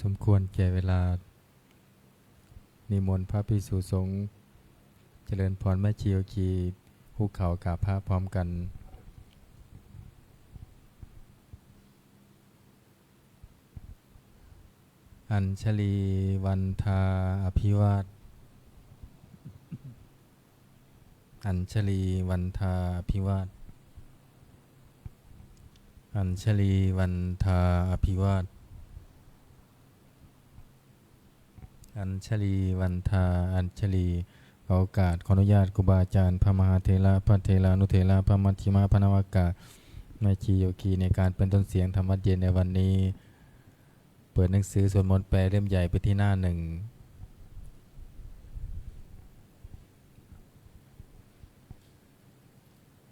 สมควรแก่เวลานิมนต์พระภิกษุสงฆ์เจริญพรแม่ชีโยคีภูเขากราบพระพร้อมกันอัญชลีวันทาอภิวาทอัญชลีวันทาอภิวาทอัญชลีวันทาอภิวาทอัญชลีวันทาอัญชลีขอโอกาสขออนุญาตครูบาอาจารย์พระมหาเถระพระเถระนุเถระพระมัชฌิมาพระนวากาแม่ชีโยคีในการเป็นต้นเสียงธรรมวัดเย็นในวันนี้เปิดหนังสือสวดมนต์แปลเล่มใหญ่ไปที่หน้าหนึ่ง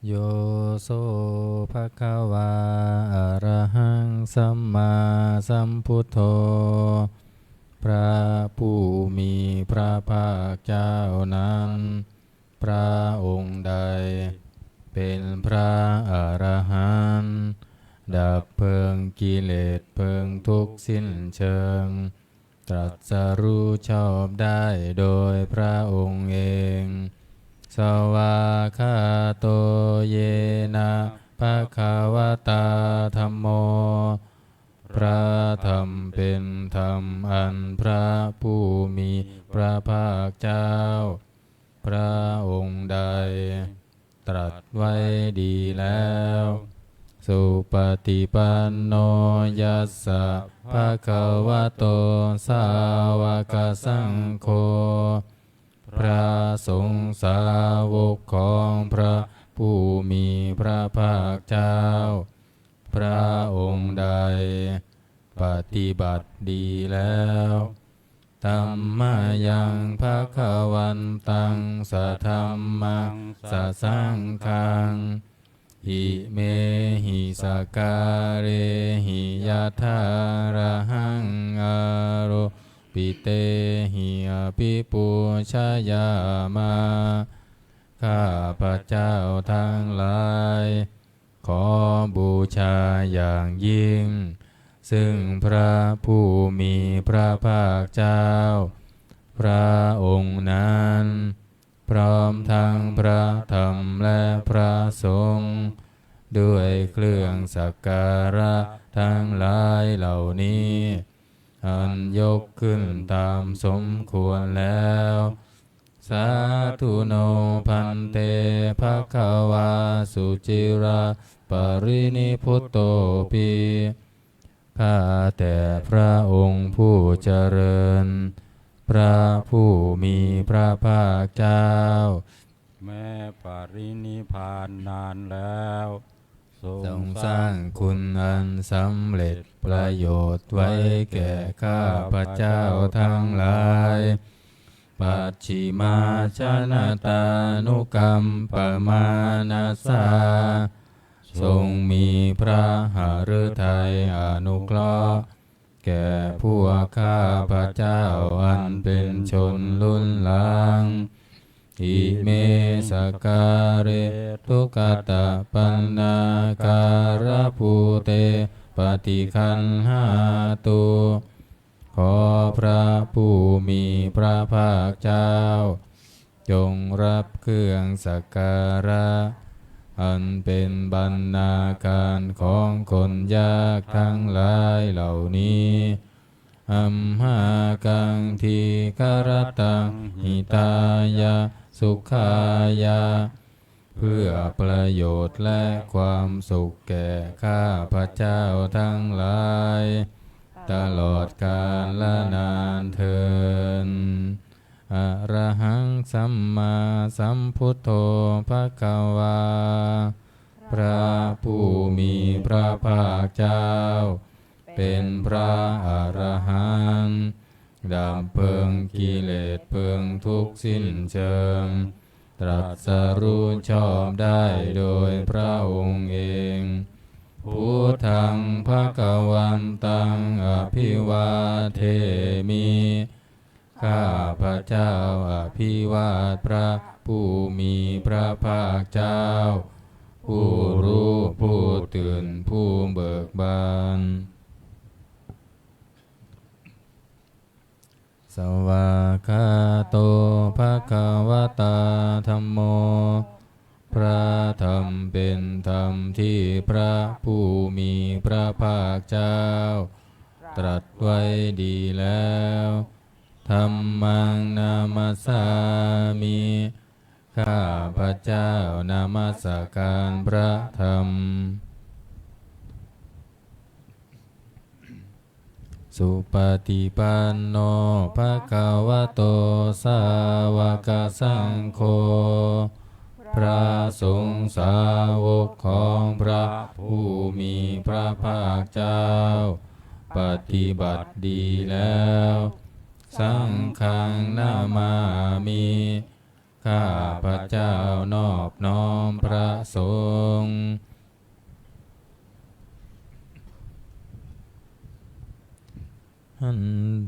โยโสภะคะวาอะระหังสัมมาสัมพุทโธพระผู้มีพระภาคเจ้านั้นพระองค์ใดเป็นพระอรหันต์ดับเพลิงกิเลสเพลิงทุกข์สิ้นเชิงตรัสรู้ชอบได้โดยพระองค์เองสวากขาโตเยนะภะคะวะตาธัมโมพระธรรมเป็นธรรมอันพระผู้มีพระภาคเจ้าพระองค์ใดตรัสไว้ดีแล้วสุปฏิปันโนยัสสะภะคะวะโตสาวกสังโฆพระสงฆ์สาวกของพระผู้มีพระภาคเจ้าพระองค์ใดปฏิบัติดีแล้วธัมมายังภคะวันตังสัทธัมมังสัสสังฆังอิเมหิสการะหิยะถาระหังอาโรปิเตหิอภิปูชยามาข้าพระเจ้าทั้งหลายขอบูชาอย่างยิ่งซึ่งพระผู้มีพระภาคเจ้าพระองค์นั้นพร้อมทั้งพระธรรมและพระสงฆ์ด้วยเครื่องสักการะทั้งหลายเหล่านี้อันยกขึ้นตามสมควรแล้วสาธุโนพันเตภควาสุจิราปรินิพุตโตปิข้าแต่พระองค์ผู้เจริญพระผู้มีพระภาคเจ้าแม้ปรินิพพานนานแล้วทรงสร้างคุณอันสำเร็จประโยชน์ไว้แก่ข้าพระเจ้าทั้งหลายปัจฉิมาชนะตานุกรรมปมานาสาทรงมีพระหฤทัยอนุเคราะห์แก่พวกข้าพระเจ้าอันเป็นชนรุ่นหลังอิเมสการะทุกขตะปันนาการะภูเตปฏิคันหาตุขอพระผู้มีพระภาคเจ้าจงรับเครื่องสักการะอันเป็นบรรณาการของคนยากทั้งหลายเหล่านี้อัมหากังทีคารตังหิตายะสุขายะเพื่อประโยชน์และความสุขแก่ข้าพระเจ้าทั้งหลายตลอดกาลและนานเทอญอะระหังสัมมาสัมพุทโธภควาพระผู้มีพระภาคเจ้าเป็นพระอรหันต์ดับเพลิงกิเลสเพลิงทุกข์สิ้นเชิงตรัสรู้ชอบได้โดยพระองค์เองพุทธังภควันตังอภิวาเทมิข้าพระเจ้าอภิวาทพระผู้มีพระภาคเจ้าผู้รู้ผู้ตื่นผู้เบิกบาน วากขาโตภะคะวะตาธัมโมพระธรรมเป็นธรรมที่พระผู้มีพระภาคเจ้าตรัสไว้ดีแล้วธัมมังนามัสสามิข้าพระเจ้านามัสการพระธรรมสุปฏิปันโนภะคะวะโตสาวกสังโฆพระสงฆ์สาวกของพระผู้มีพระภาคเจ้าปฏิบัติดีแล้วสังฆังนามามิข้าพระเจ้านอบน้อมพระสงฆ์หัน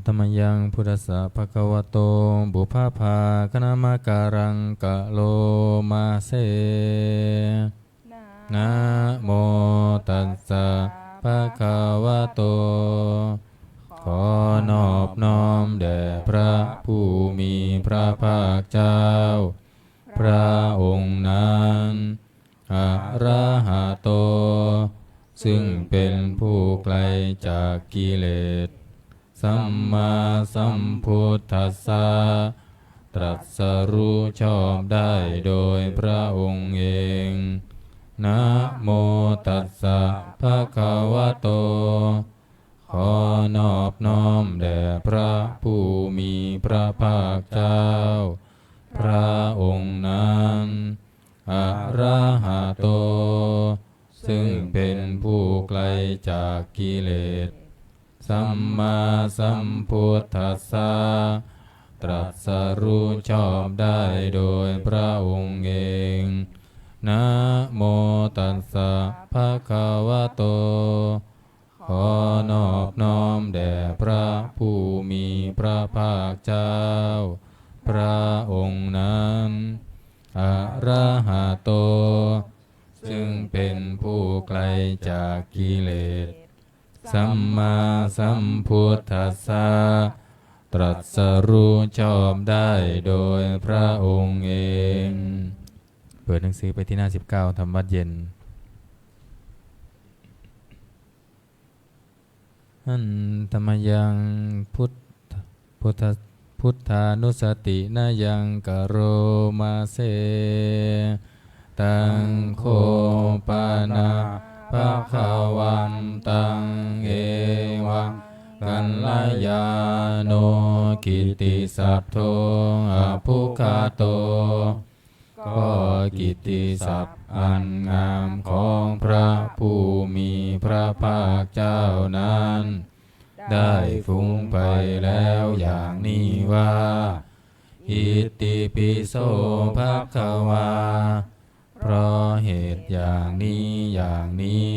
ธรรมยังพุทธสสะภะคะวะโตบุพภาคณามการังกะโลมาเสนะโมตัสสะภะคะวะโตขอนอบน้อมแด่พระผู้มีพระภาคเจ้าพระองค์นั้นอะระหะโตซึ่งเป็นผู้ไกลจากกิเลสสัมมาสัมพุทธัสสะตรัสรู้ชอบได้โดยพระองค์เองนะโมตัสสะภะคะวะโตขอนอบน้อมแด่พระผู้มีพระภาคเจ้าพระองค์นั้นอะระหะโตซึ่งเป็นผู้ไกลจากกิเลสสัมมาสัมพุทธัสสะตรัสรู้ชอบได้โดยพระองค์เองนะโมตัสสะภะคะวะโตขอนอบน้อมแด่พระผู้มีพระภาคเจ้าพระองค์นั้นอะระหะโตซึ่งเป็นผู้ไกลจากกิเลสสัมมาสัมพุทธัสสะตรัสรู้ชอบได้โดยพระองค์เองเปิดหนังสือไปที่หน้า19ธรรมวัดเย็นอันธรรมยังพุทธานุสตินายังกโรมาเสตังโคปานาภะคะวันตังเอวังกัลยาโนกิตติสัพโทอภุคาโตก็กิตติศัพท์อันงามของพระผู้มีพระภาคเจ้านั้นได้ฟุ้งไปแล้วอย่างนี้ว่าอิติปิโสภควาเพราะเหตุอย่างนี้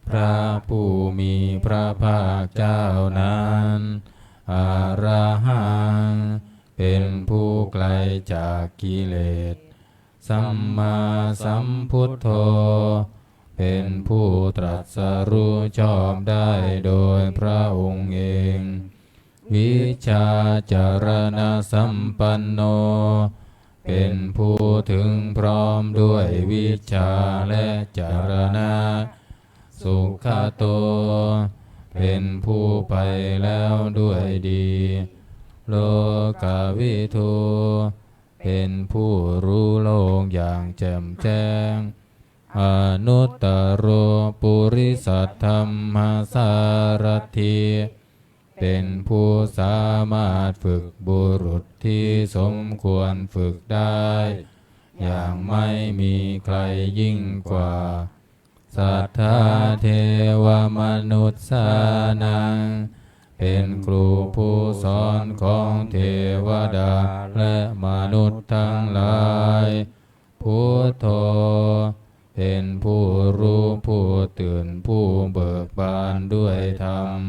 พระผู้มีพระภาคเจ้านั้นอรหังเป็นผู้ไกลจากกิเลสสัมมาสัมพุทโธเป็นผู้ตรัสรู้ชอบได้โดยพระองค์เองวิชาจารณสัมปันโนเป็นผู้ถึงพร้อมด้วยวิชาและจารณะสุขโตเป็นผู้ไปแล้วด้วยดีโลกวิทูเป็นผู้รู้โลกอย่างแจ่มแจ้งอนุตตรปุริสัทธัมมาสารถิเป็นผู้สามารถฝึกบุรุษที่สมควรฝึกได้อย่างไม่มีใครยิ่งกว่าสัทธาเทวมนุษย์สานังเป็นครูผู้สอนของเทวดาและมนุษย์ทั้งหลายพุทโธเป็นผู้รู้ผู้ตื่นผู้เบิกบานด้วยธรรม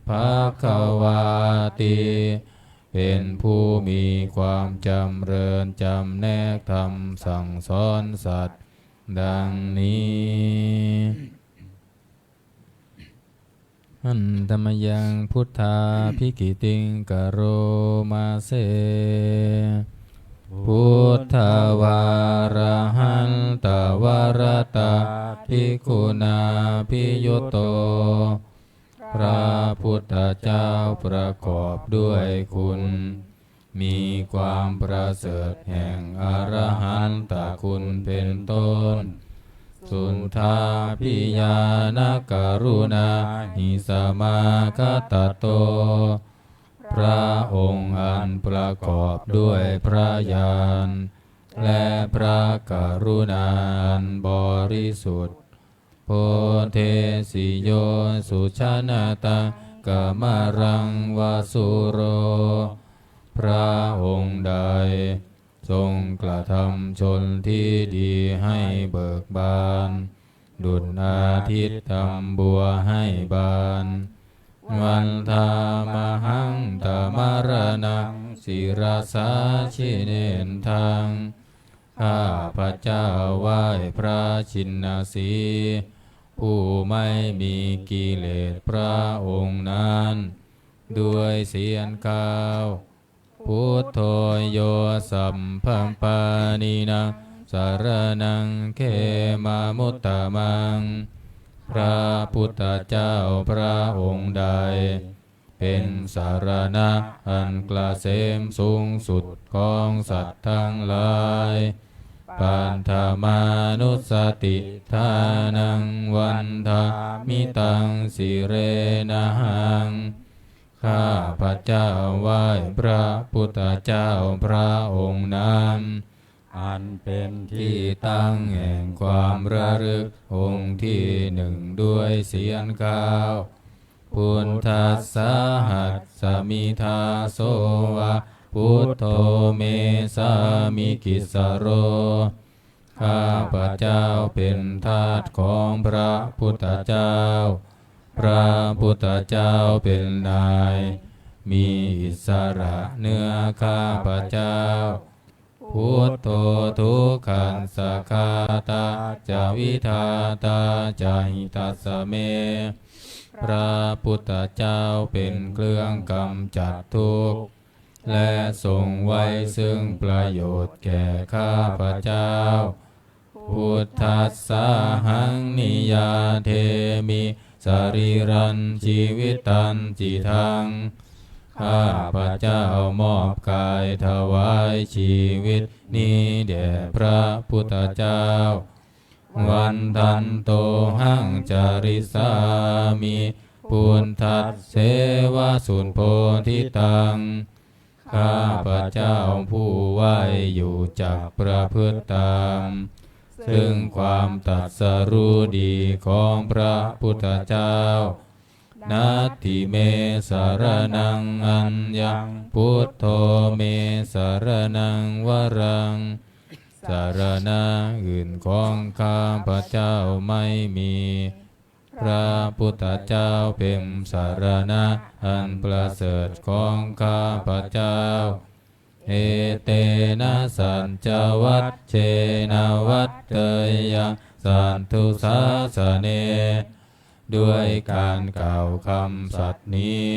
ภควาติเป็นผู้มีความจำเริญจำแนกธรรมสั่งสอนสัตว์ดังนี้ หันธรรมยังพุทธาภิกิติงกโรมาเสพุทธวาระหันตวรตาภิกขุนาภิยุตโตพระพุทธเจ้าประกอบด้วยคุณมีความประเสริฐแห่งอรหันตคุณเป็นต้นสุนทาพิยานกรุณาหิสมาคตโตพระองค์อันประกอบด้วยพระญาณและพระกรุณาอันบริสุทธิ์โพเทสิโยสุชนะตังกมรังวาสุโรพระองค์ใดทรงกระทำชนที่ดีให้เบิกบานดุจอาทิตย์ทำบัวให้บานวันธามหังตมรณังศิราสาชิเนนทังข้าพระเจ้าไหว้พระชินสีผู้ไม่มีกิเลสพระองค์นั้นด้วยเสียงข้าวพุทโธโยสัมพัมปานินังสารนังเขมามุตตะมังพระพุทธเจ้าพระองค์ใดเป็นสารณะอันเกษมสูงสุดของสัตว์ทั้งหลายปันธมานุสติทานังวันทามิตังสิเรนะหังข้าพระเจ้าไหว้พระพุทธเจ้าพระองค์นั้นอันเป็นที่ตั้งแห่งความระลึกองค์ที่หนึ่งด้วยเสียงข้าวพุทธัสสะหัสสมิทาโสวะพุทโธเมสามิกิสโรข้าพระเจ้าเป็นทาสของพระพุทธเจ้าพระพุทธเจ้าเป็นนายมีอิสระเหนือข้าพระเจ้าพุทโธทุกขังสัคคาตาจาวิทาตาจาหิตัสสะเมพระพุทธเจ้าเป็นเครื่องกำจัดทุกข์และทรงไว้ซึ่งประโยชน์แก่ข้าพระเจ้าพุทธัสสะหังนิยาเทมิสรีรันชีวิตันจิทังข้าพระเจ้ามอบกายถวายชีวิตนี้แด่พระพุทธเจ้าวันทันโตหังจาริสามิปุณทัสเสวะสุนโพธิตังข้าพระเจ้าผู้ไหวอยู่จักประพฤติตามซึ่งความตรัสรู้ดีของพระพุทธเจ้านัตถิเมสารนังอัญญังพุทโธเมสารนังวรังสารณะอื่นของข้าพระเจ้าไม่มีพระพุทธเจ้าเป็นสารณะอันประเสริฐของข้าพระเจ้าเอเตนะสัจจวัตเชนะวัตเตยะสันตุสาสเนด้วยการกล่าวคำสัตย์นี้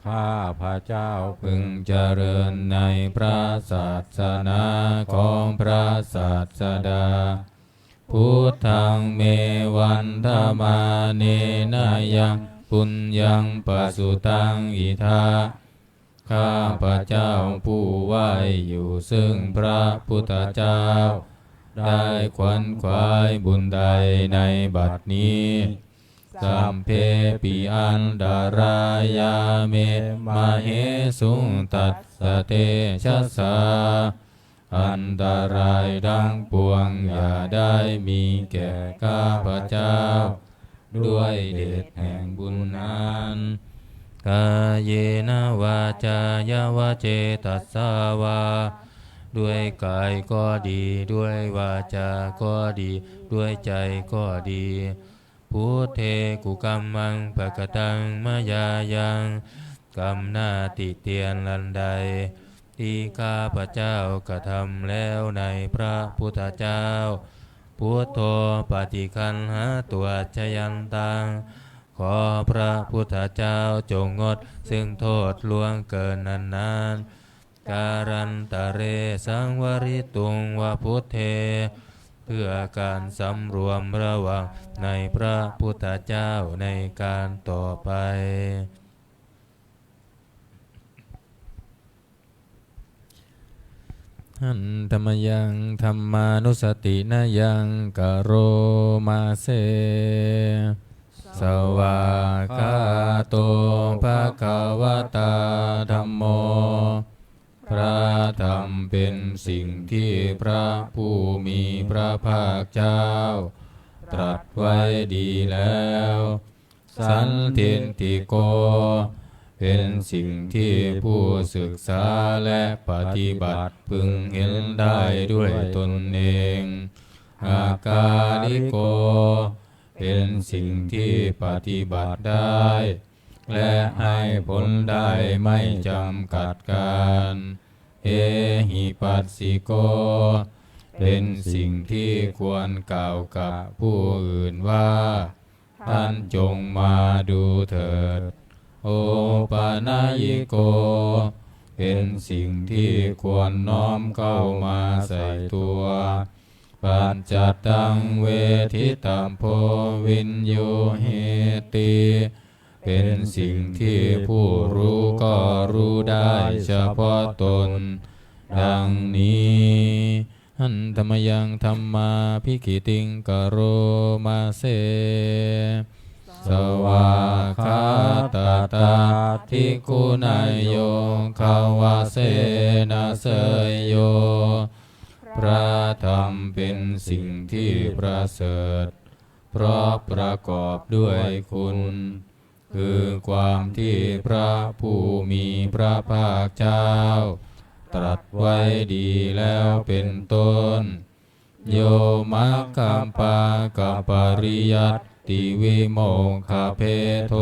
ข้าพระเจ้าพึงเจริญในพระศาสนาของพระศาสดาพุทธังเมวันธมาเนนะยังปุญญังปสุตังอิทาข้าพระเจ้าผู้ไหวอยู่ซึ่งพระพุทธเจ้าได้ขวนขวายบุญใดในบัดนี้สัมเพปิอันดารายาเมมาเหสุงตัสสะเตชะสาอันตรายดังปวงอย่าได้มีแก่ข้าพระเจ้าด้วยเดชแห่งบุญนั้นกายเยนะวาจายวะเจตัสสาวาด้วยกายก็ดีด้วยวาจาก็ดีด้วยใจก็ดีพุทเทกุกัมมังปะกตังมายายังกรรมหน้าติเตียนลันใดที่ข้าพระเจ้ากระทำแล้วในพระพุทธเจ้าพุทโธปฏิคันหาตัวชยันตังข ขอพระพุทธเจ้าจงงดซึ่งโทษล่วงเกินนานๆการันตะเรสังวริตุงวะพุทเทเพื่อการสำรวมระวังในพระพุทธเจ้าในการต่อไปหันธรรมยังธรรมานุสตินายังกโรมาเสสวากาโตภะคะวะตาธัมโมพระธรรมเป็นสิ่งที่พระผู้มีพระภาคเจ้าตรัสไว้ดีแล้วสันทิฏฐิโกเป็นสิ่งที่ผู้ศึกษาและปฏิบัติพึงเห็นได้ด้วยตนเองอากาลิโกเป็นสิ่งที่ปฏิบัติได้และให้ผลได้ไม่จำกัดการเอหิปัสสิโกเป็นสิ่งที่ควรกล่าวกับผู้อื่นว่าท่านจงมาดูเถิดโอปานายิโกเป็นสิ่งที่ควรน้อมเข้ามาใส่ตัวปัจจตังเวทิตัมโพวินโยเหติเป็นสิ่งที่ผู้รู้ก็รู้ได้เฉพาะตนดังนี้หันธรรมยังธรรมาภิกิติงกโรมาเสสวากขาตตาทิกุณายโยขาวาเสนาเสยโยพระธรรมเป็นสิ่งที่ประเสริฐเพราะประกอบด้วยคุณคือความที่พระผู้มีพระภาคเจ้าตรัสไว้ดีแล้วเป็นต้นโยมัคคัมปากัปปริยัตติวิโมกขเพโท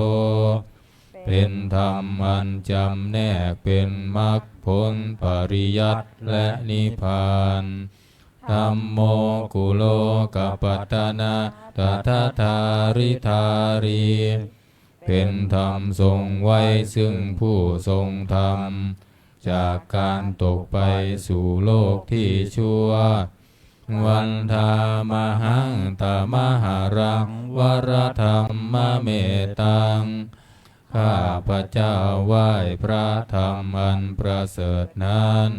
เป็นธรรมอันจำแนกเป็นมรรคผลปริยัติและนิพพานธัมโมกุโลกัปปัตตนาตถาธาริธารีเป็นธรรมทรงไว้ซึ่งผู้ทรงธรรมจากการตกไปสู่โลกที่ชั่ววันธามหังตามหารังวรธรรมเมตังข้าพระเจ้าไหว้พระธรรมอันประเสริฐนั้น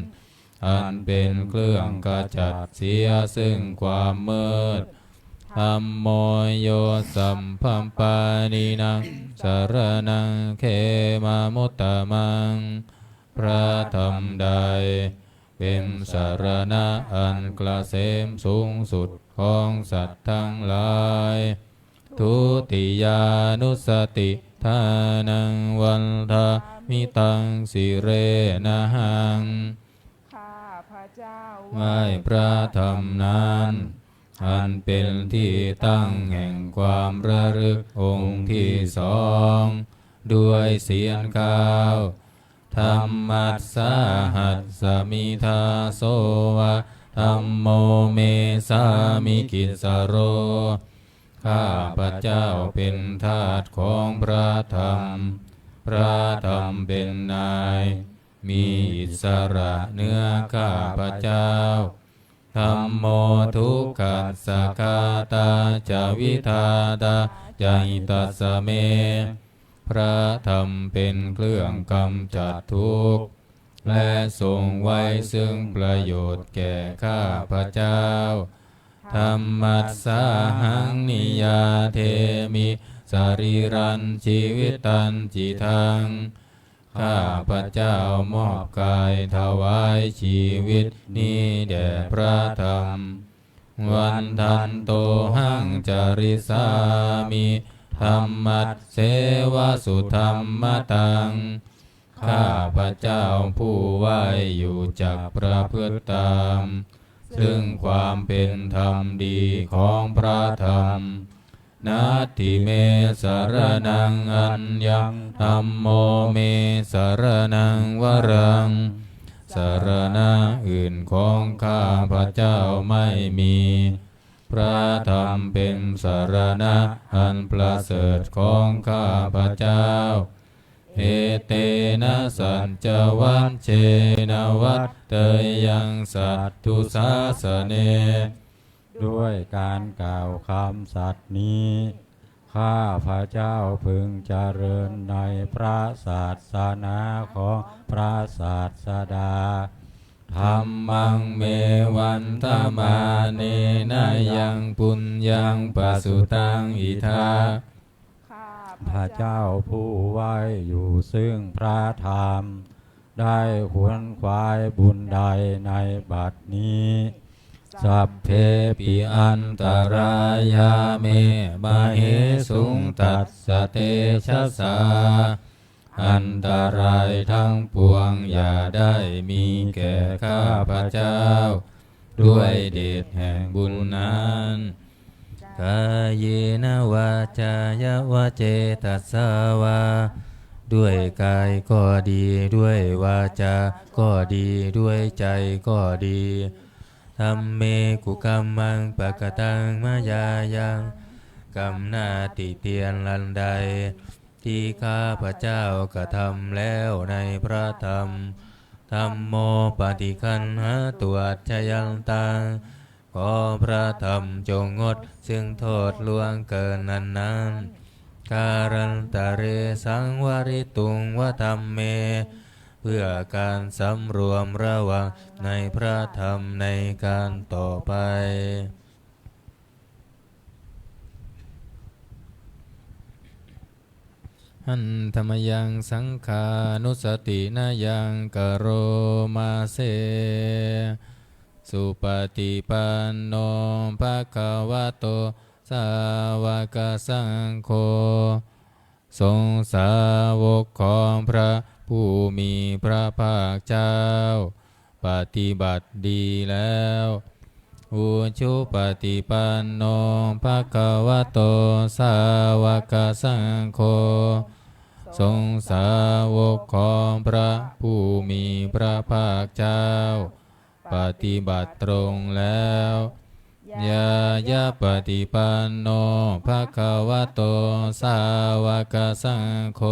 อันเป็นเครื่องกจัดเสียซึ่งความมืดธัมโมโยสัมพัมปานินังสารนังเขมามุตตมังพระธรรมใดเป็นสารณะอันเกษมสูงสุดของสัตว์ทั้งหลายทุติยานุสติทานังวันทามิตังสิเรนะหังข้าพระเจ้าไหว้พระธรรมนั้นอันเป็นที่ตั้งแห่งความระลึกองค์ที่สองด้วยเสียงข้าวธรรมัสสาหัสสมิทาโสวะธัมโมเมสามิกิสโรข้าพระเจ้าเป็นทาสของพระธรรมพระธรรมเป็นนายมีอิสระเหนือข้าพระเจ้าธัมโมทุกขัสสะคาตาจาวิทาตาจาหิตัสสะเมพระธรรมเป็นเครื่องกำจัดทุกข์และทรงไว้ซึ่งประโยชน์แก่ข้าพระเจ้าธัมมัสสาหังนิยาเทมิสรีรันชีวิตันจิทังข้าพระเจ้ามอบกายถวายชีวิตนี้แด่พระธรรมวันทันโตหังจาริสามิธรรมัสเสวสุธรรมตังข้าพระเจ้าผู้ไหวอยู่จักประพฤติตามซึ่งความเป็นธรรมดีของพระธรรมนาทิเมสารนังอัญญังธัมโมเมสารนังวรังสารณะอื่นของข้าพระเจ้าไม่มี พระธรรมเป็นสรณะอันประเสริฐของข้าพเจ้าเอเตนะสัจจวัชเชนวัตเตยังสัตตุสาสเนด้วยการกล่าวคำสัตย์นี้ข้าพระเจ้าพึงเจริญในพระศาสนาของพระศาสดาธัมมังเมวันตมาเนนะยังปุญญังปสุตังอิทาพระเจ้าผู้ไว้อยู่ซึ่งพระธรรมได้ขวนขวายบุญใดในบัดนี้สัพเพปิอันตรายาเมมาเหสุงตัสสะเตชะสาอันตรายทั้งปวงอย่าได้มีแก่ข้าพเจ้าด้วยเดชแห่งบุญนั้นกายเยนะวาจายวะเจตัสสาวาด้วยกายก็ดีด้วยวาจาก็ดีด้วยใจก็ดีธัมเมกุกัมมังปะกตังมายายังกรรมหน้าติเตียนลันใดที่ข้าพเจ้ากระทำแล้วในพระธรรมธัมโมปฏิคันหาตัวชยันตังขอพระธรรมจงงดซึ่งโทษล่วงเกินนั้นการันตะเรสังวริตุงวะธัมเมเพื่อการสำรวมระวังในพระธรรมในการต่อไปหันธรรมยังสังขานุสตินายังกโรมาเสสุปฏิปันโนภะคะวะโตสาวกสังโฆทรงสาวกของพระผู้มีพระภาคเจ้าปฏิบัติดีแล้วอุชุปฏิปันโนภะคะวะโตสาวกสังโฆทรงสาวกของพระผู้มีพระภาคเจ้าปฏิบัติตรงแล้วยายาปฏิปันโนภะคะวะโตสาวกสังโฆ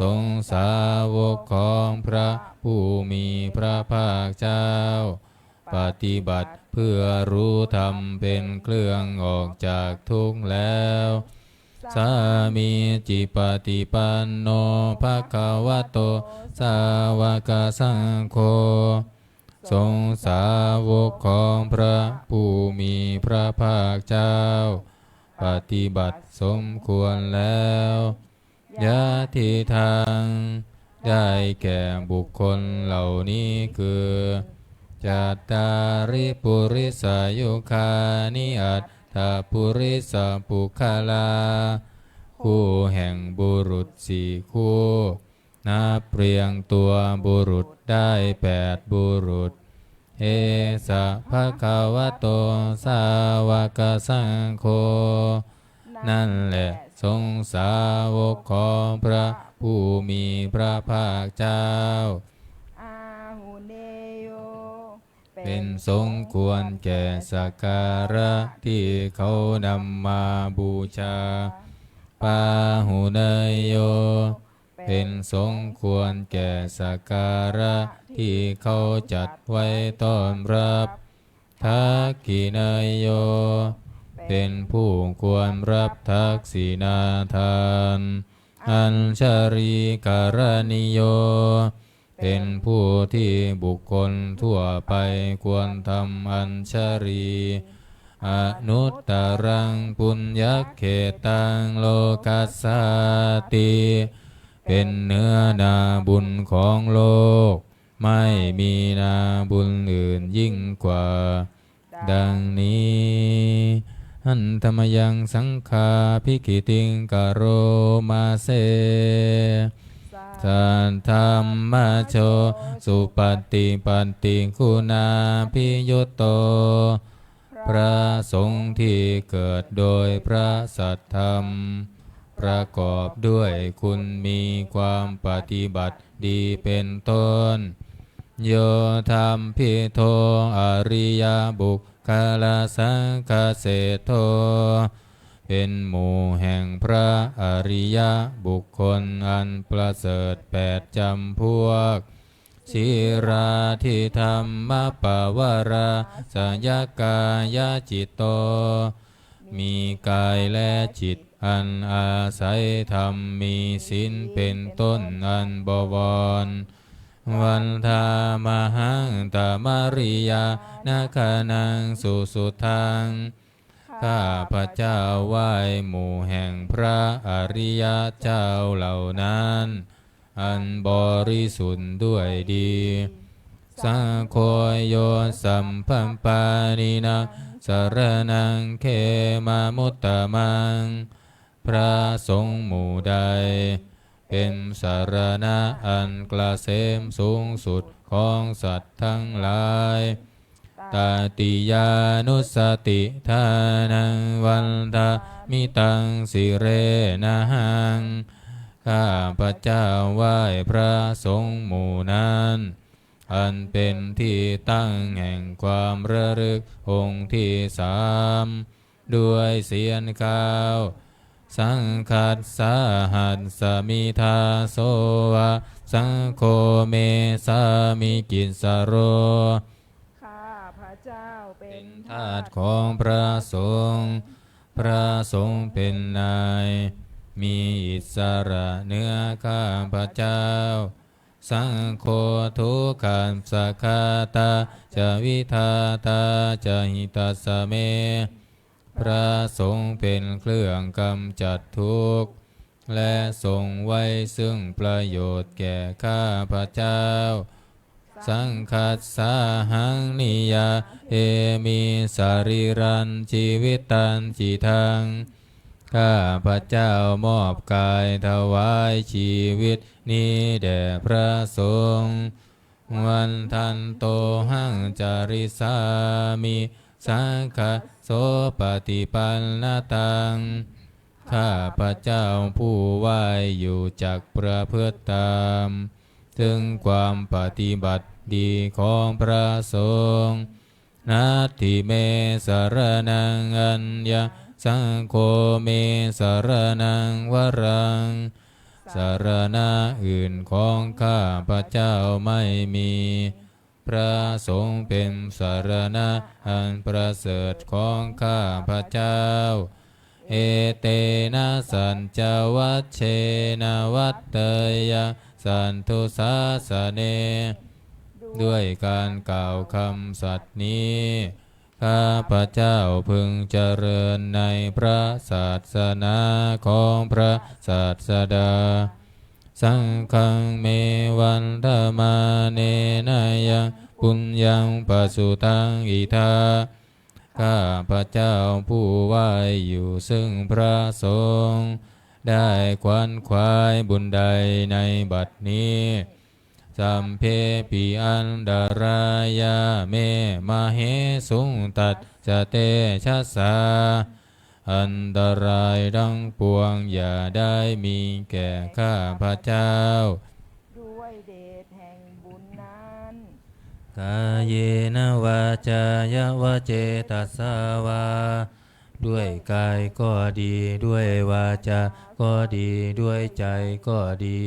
ทรงสาวกของพระผู้มีพระภาคเจ้าปฏิบัติเพื่อรู้ธรรมเป็นเครื่องออกจากทุกข์แล้วสามีจิปฏิปันโนภะคะวะโตสาวกสังโฆทรงสาวกของพระผู้มีพระภาคเจ้าปฏิบัติสมควรแล้วยะทิทางได้แก่บุคคลเหล่านี้คือจัตตาริปุริสายุคานิอัตถปุริสปุคลาคู่แห่งบุรุษสี่คู่นับเรียงตัวบุรุษได้8บุรุษเอสะภะคะวะโตสาวกสังโฆนั่นแหละทรงสาวกของพระผู้มีพระภาคเจ้าเป็นสมควรแก่สักการะที่เขานำมาบูชาปาหุเนยโยเป็นสมควรแก่สักการะที่เขาจัดไว้ต้อนรับทักขิเนยโยเป็นผู้ควรรับทักษิณาทานอัญชรีการณิโยเป็นผู้ที่บุคคลทั่วไปควรทำอัญชรีอนุตตรังปุญญเขตังโลกัสสติเป็นเนื้อนาบุญของโลกไม่มีนาบุญอื่นยิ่งกว่าดังนี้หันธรรมยังสังฆาภิกิติงกโรมาเสสัทธัมมโชสุปฏิปันติคุณาภิยุตโตพระสงฆ์ที่เกิดโดยพระสัทธรรมประกอบด้วยคุณมีความปฏิบัติดีเป็นต้นโยธรรมพิโทอริยบุค กาลสังคเสโทเป็นหมู่แห่งพระอริยบุคคลอันประเสริฐ8 จำพวกชิราทิธรรมปวาราสยกายจิตโตมีกายและจิตอันอาศัยธรรมมีศีลเป็นต้นอันบวรวันธามหังตามริยานาคานังสุสุทังข้าพระเจ้าไหว้หมู่แห่งพระอริยเจ้าเหล่านั้นอันบริสุทธิ์ด้วยดีสังโฆโยสัมปัมปานินาสารนังเขมามุตตะมังพระสงฆ์หมู่ใดเป็นสารณะอันเกษมสูงสุดของสัตว์ทั้งหลายตาติยานุสติทานังวันทามิตังสิเรนะหังข้าพระเจ้าไหว้พระสงฆ์หมู่นั้นอันเป็นที่ตั้งแห่งความระลึกองค์ที่3ด้วยเสียงข้าวสังคัสสาหัสสมิทาโสวะสังโฆเมสามิกิสโรข้าพระเจ้าเป็นทาสของพระสงฆ์พระสงฆ์เป็นนายมีอิสระเหนือข้าพระเจ้าสังโฆทุกขันสคาตาจะวิทาตาจะหิตัสสเมพระสงฆ์เป็นเครื่องกำจัดทุกข์และทรงไว้ซึ่งประโยชน์แก่ข้าพระเจ้าสังคัสสาหังนิยาเอมิสารีรันชีวิตันจิทังข้าพระเจ้ามอบกายถวายชีวิตนี้แด่พระสงฆ์วันทันโตหังจาริสามิสังฆโสปฏิปันนตังข้าพระเจ้าผู้ไหวอยู่จักประพฤติตามถึงความปฏิบัติดีของพระสงฆ์นัตถิเมสรนังอัญญาสังโฆเมสรนังวรังสารณะอื่นของข้าพระเจ้าไม่มีพระสงฆ์เป็นสารณะอันประเสริฐของข้าพระเจ้าเอเตนะสัญจวัชเชนะวัตเตยะสันตุสาสเนด้วยการกล่าวคำสัตย์นี้ข้าพระเจ้าพึงเจริญในพระศาสนาของพระศาสดาสังฆังเมวันธมาเนนะยังปุญญังปสุตังอิทาข้าพระเจ้าผู้ไหวอยู่ซึ่งพระสงฆ์ได้ขวัญขวายบุญใดในบัดนี้สัมเพปิอันดารายาเมมาเหสุงตัดจะเตชะสาอันตรายดังปวงอย่าได้มีแก่ข้าพระเจ้าด้วยเดชแห่งบุญนั้นกายเยนะวาจายวเจตัสสาวาด้วยกายก็ดีด้วยวาจาก็ดีด้วยใจก็ดี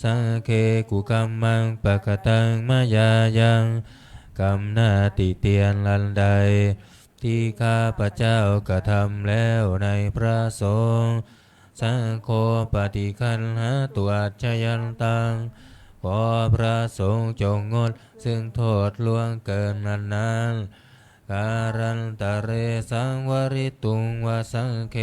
สังเคกุกัมมังปะกตังมายายังกรรมหน้าติเตียนลันใดที่ข้าพระเจ้ากระทำแล้วในพระสงฆ์สังโฆปฏิคันหาตัวชยันตังขอพระสงฆ์จงงดซึ่งโทษล่วงเกินนั้นการันตะเรสังวริตุงวสังเค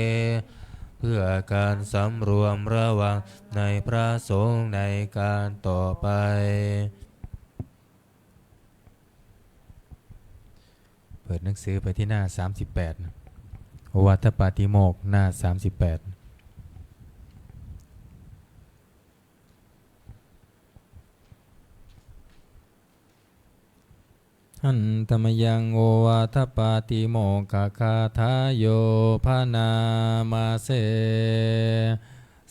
เพื่อการสำรวมระวังในพระสงฆ์ในการต่อไปเปิดหนังสือไปที่หน้า38โอวาทปาติโมกข์หน้า38หันธรรมยังโอวาทปาติโมกขคาทาโยภานามาเส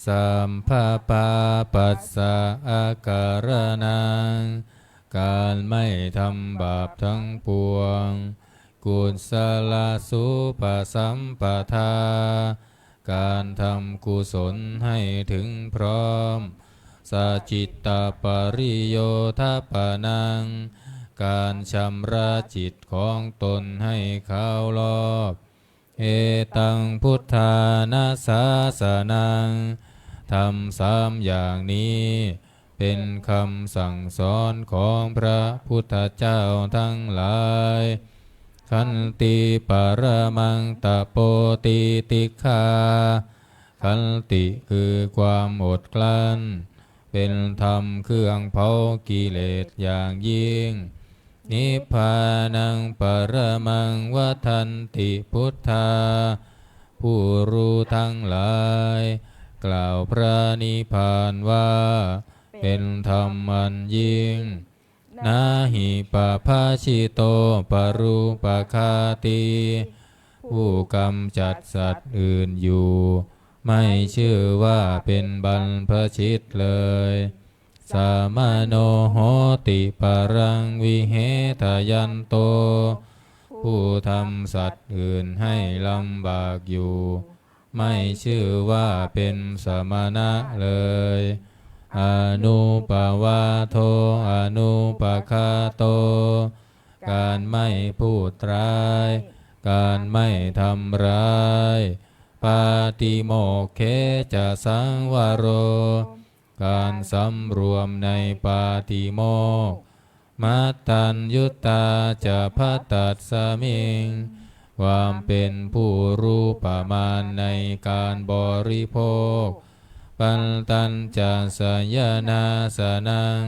สัมภาปาปัสสะอาการนังการไม่ทำบาปทั้งปวง กุศลสุปสัมปทาการทำกุศลให้ถึงพร้อมสัจจิตตปริโยทปนังการชำระจิตของตนให้เข้ารอบเอตังพุทธานาสาสนังทำสามอย่างนี้เป็นคำสั่งสอนของพระพุทธเจ้าทั้งหลายขันติปรมังตะโปติติฆาขันติคือความอดกลั้นเป็นธรรมเครื่องเผากิเลสอย่างยิ่งนิพพานังปรมังวัฏันติพุทธาผู้รู้ทั้งหลายกล่าวพระนิพพานว่าเป็นธรรมอันยิ่งนาหิปภาชิโตปรูปคาติผู้กำจัดสัตว์อื่นอยู่ไม่ชื่อว่าเป็นบรรพชิตเลยสามโนโหติปรังวิเหทยันโตผู้ทำสัตว์อื่นให้ลำบากอยู่ไม่ชื่อว่าเป็นสมณะเลยอนุปวาโทอนุปคาโตการไม่พูดร้ายการไม่ทำร้ายปาติโมกเขจะสังวโรการสำรวมในปาติโมกข์มัตตัญยุตตาจะพัตตัสสมิงความเป็นผู้รู้ประมาณในการบริโภคปันตัญจะสยนาสนัง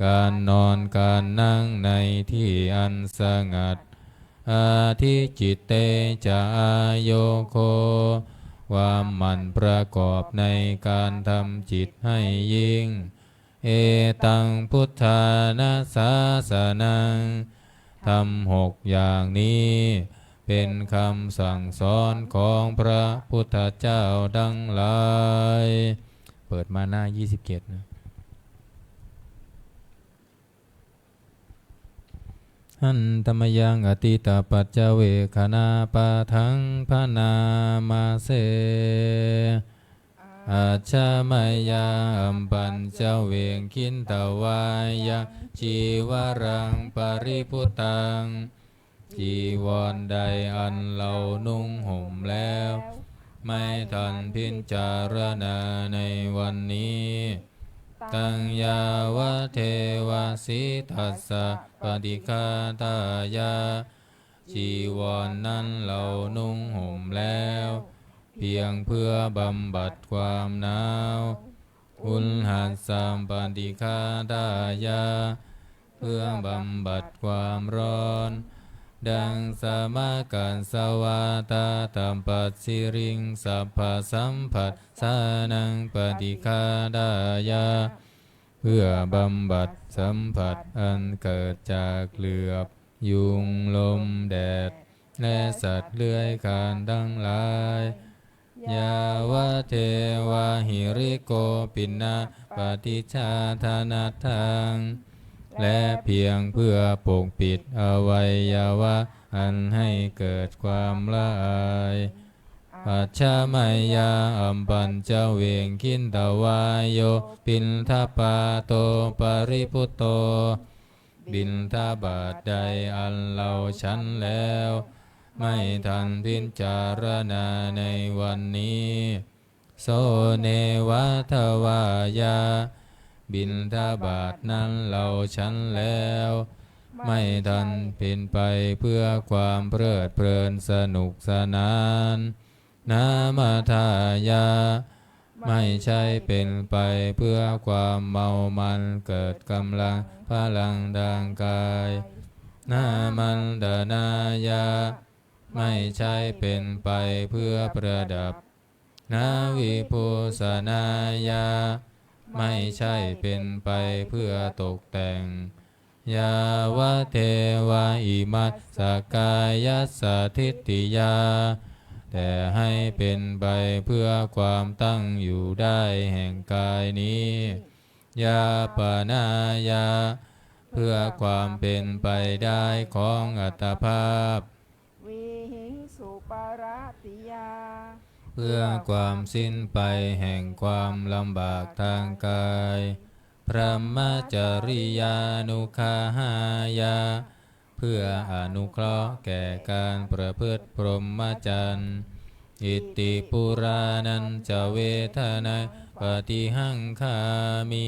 การนอนการนั่งในที่อันสงัดอาทิจิตเตจะอายโยโคความหมั่นประกอบในการทำจิตให้ยิ่งเอตังพุทธานาสาสนังทำหกอย่างนี้เป็นคำสั่งสอนของพระพุทธเจ้าดังหลายเปิดมาหน้า27นะหันธรรมยังอติตาปัจจเวคณาปะทังพนามาเสอาชามายาอัมปัญเจเวงคินตวายะจีวรังปริพุตังจีวรใดอันเรานุ่งห่มแล้วไม่ทันพิจารณาในวันนี้ตังยาวะเทวสิทัสสะปฏิฆาตายาจีวรนั้นเรานุ่งห่มแล้วเพียงเพื่อบำบัดความหนาวอุลหัสสามปฏิฆาตายาเพื่อบำบัดความร้อนดังสมากันสวาตาตัมปัสสิริงสัพพสัมผัสสานังปฏิฆาตายาเพื่อบำบัดสัมผัสอันเกิดจากเหลือบยุงลมแดดและสัตว์เลื้อยคลานทั้งหลายยาวะเทวะหิริโกปินะปฏิชาธานาทังและเพียงเพื่อปกปิดอวัยวะอันให้เกิดความละอายปัจฉามายาอัมปัญเจเวงคินตวายโยปินทปาโตปริพุตโตบิณฑบาตใดอันเราฉันแล้วไม่ทันพิจารณาในวันนี้โสเนวัทวายาบิณฑบาตนั้นเราฉันแล้วไม่ทันเป็นไปเพื่อความเพลิดเพลินสนุกสนานนามาทายาไม่ใช่เป็นไปเพื่อความเมามันเกิดกำลังพลังทางกายนามันดานายาไม่ใช่เป็นไปเพื่อประดับนาวิภูสนายาไม่ใช่เป็นไปเพื่อตกแต่งยาวะเทวะอิมัสสกายสสทิฏฐิยาแต่ให้เป็นไปเพื่อความตั้งอยู่ได้แห่งกายนี้ยาปนายาเพื่อความเป็นไปได้ของอัตภาพ เพื่อความสิ้นไปแห่งความลำบากทางกายพระมจริยานุคาหายาเพื่ออนุเคราะห์แก่การประพฤติพรหมจรรย์อิตติปุรานันจะเวทนาปฏิหังคามิ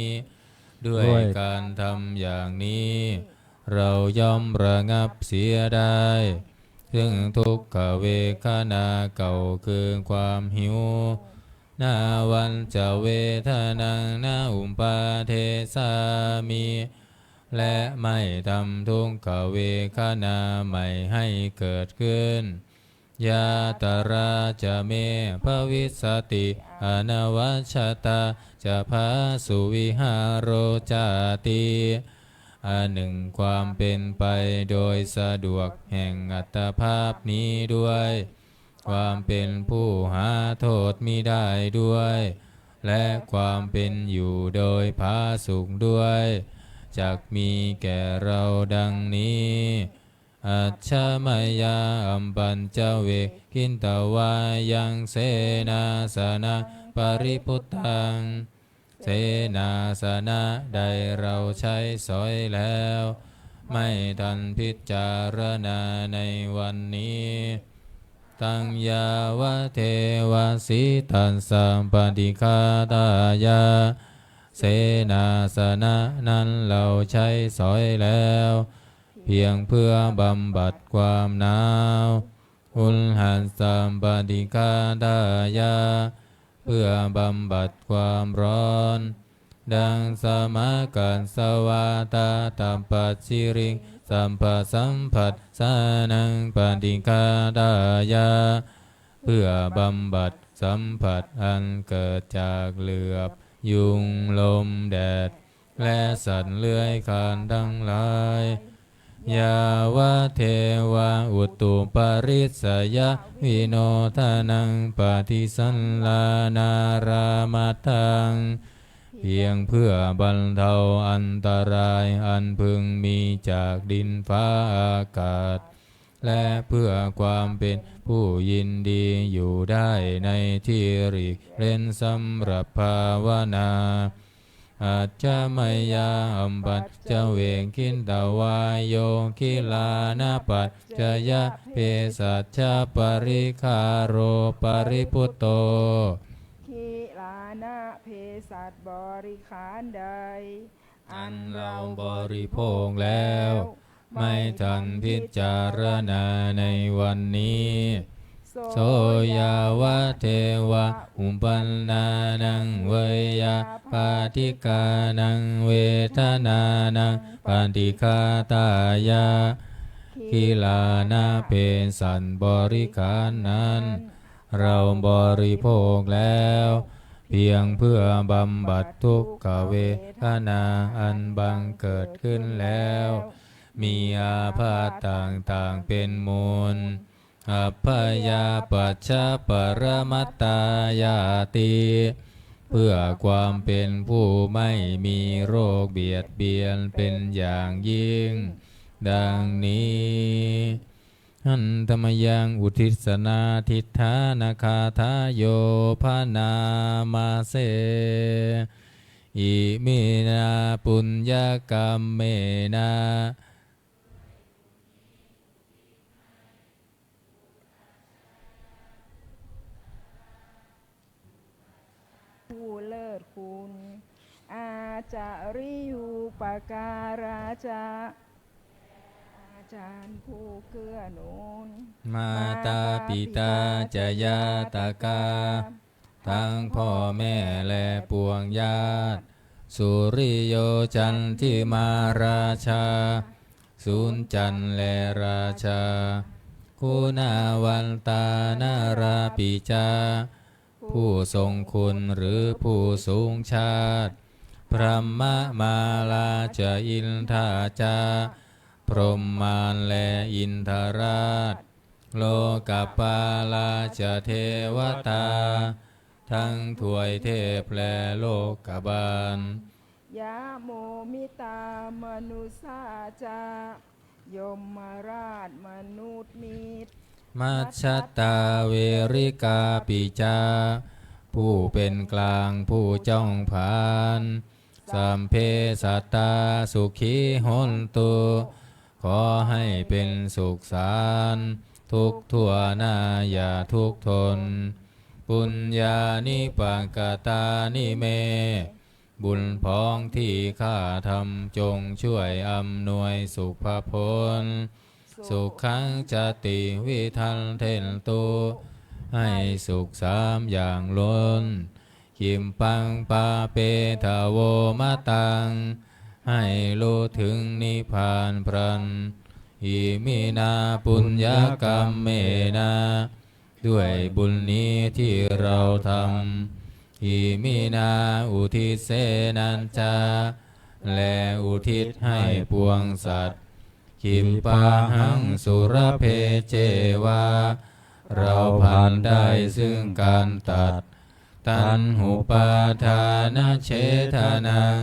ด้วยการทำอย่างนี้เราย่อมระงับเสียได้ซึ่งทุกขเวทนาเก่าคือความหิวนาวันจะเวทนังนาอุปาเทสามิและไม่ทำทุกขเวทนาใหม่ให้เกิดขึ้นยาตราจะเมภวิสติอนวัชตาจะพาสุวิหารโรจาติอันหนึ่งความเป็นไปโดยสะดวกแห่งอัตภาพนี้ด้วยความเป็นผู้หาโทษมิได้ด้วยและความเป็นอยู่โดยผาสุกด้วยจักมีแก่เราดังนี้อัจฉมยาอัมปัญจเวกินตวายังเสนาสนะปริพุทธังเสนาสนะใดเราใช้สอยแล้วไม่ทันพิจารณาในวันนี้ตังยาวะเทวสิตันสัมปติคาตายาเสนาสนะนั้นเราใช้สอยแล้วเพียงเพื่อบำบัดความหนาวอุลหันสัมปติคาตายาเพื่อบำบัดความร้อนดังสมากันสวาตาตัมปัสสิริงสัมปสัมผัสสานังปฏิคาตายาเพื่อบำบัดสัมผัสอันเกิดจากเหลือบยุงลมแดดและสัตว์เลื้อยคลานทั้งหลายยาวะเทวะอุตุปริสยะวิโนทานังปฏิสันลานารามัตถังเพียงเพื่อบรรเทาอันตรายอันพึงมีจากดินฟ้าอากาศและเพื่อความเป็นผู้ยินดีอยู่ได้ในที่หลีกเล่นสำหรับภาวนาอาจจะไม่ยาอัมปัจจเวกินตวายโยคิลานาปัจจยะเภสัชชปริคาโรปริพุตโตขีลานะเพสัตบริขารใดอันเราบริโภคแล้วไม่ทันพิจารณาในวันนี้โสยาวะเทวะอุปันนานังเวยาปาติกานังเวทนานังปาติคาตายาคิลานาเพสันบริขารนั้นเราบริโภคแล้วเพียงเพื่อบำบัดทุกขเวทนาอันบังเกิดขึ้นแล้วมีอาพาธต่างๆเป็นมูลอัพพยาปัจฉปรมัตตายาติเพื่อความเป็นผู้ไม่มีโรคเบียดเบียนเป็นอย่างยิ่งดังนี้หันธรรมยังอุทิศนาทิฏฐานาคาทายโยภานามาเสอิมินาปุญญกรรมเมนาผู้เลิศคุณอาจาริยุปการาจาอาจารย์ผู้เกื้อหนุนมาตาปิตาจยาตากาทั้งพ่อแม่และปวงญาติสุริโยจันทิมาราชาสุนจันและราชาคุณาวันตานาราปิจาผู้ทรงคุณหรือผู้สูงชาติพระมะมาลาจะอินทาจาพรหมานและอินทราชโลกปาลาจะเทวตาทั้งถวยเทพและโลกบาลยะโมมิตามนุสาจายมราชมนุษย์มิตร มัชฌัตตาเวริกาปิจาผู้เป็นกลางผู้จ้องผานสัมเพสัตตาสุขีหนตุขอให้เป็นสุขสารทุกทั่วหน้าอย่าทุกทนปุญญานิปักตานิเมบุญพ้องที่ข้าทำจงช่วยอำนวยสุขผลสุขขังจติวิทันเทนตุให้สุขสามอย่างล้นคิมปังปาเปทาโวมะตังให้รู้ถึงนิพพานพรันอิมินาปุญญกรรมเมนาด้วยบุญนี้ที่เราทำอิมินาอุทิศเสนัญจาและอุทิศให้ปวงสัตว์คิมปาหังสุรเพเจวาเราผ่านได้ซึ่งการตัดตัณหุปาทานเฉทนัง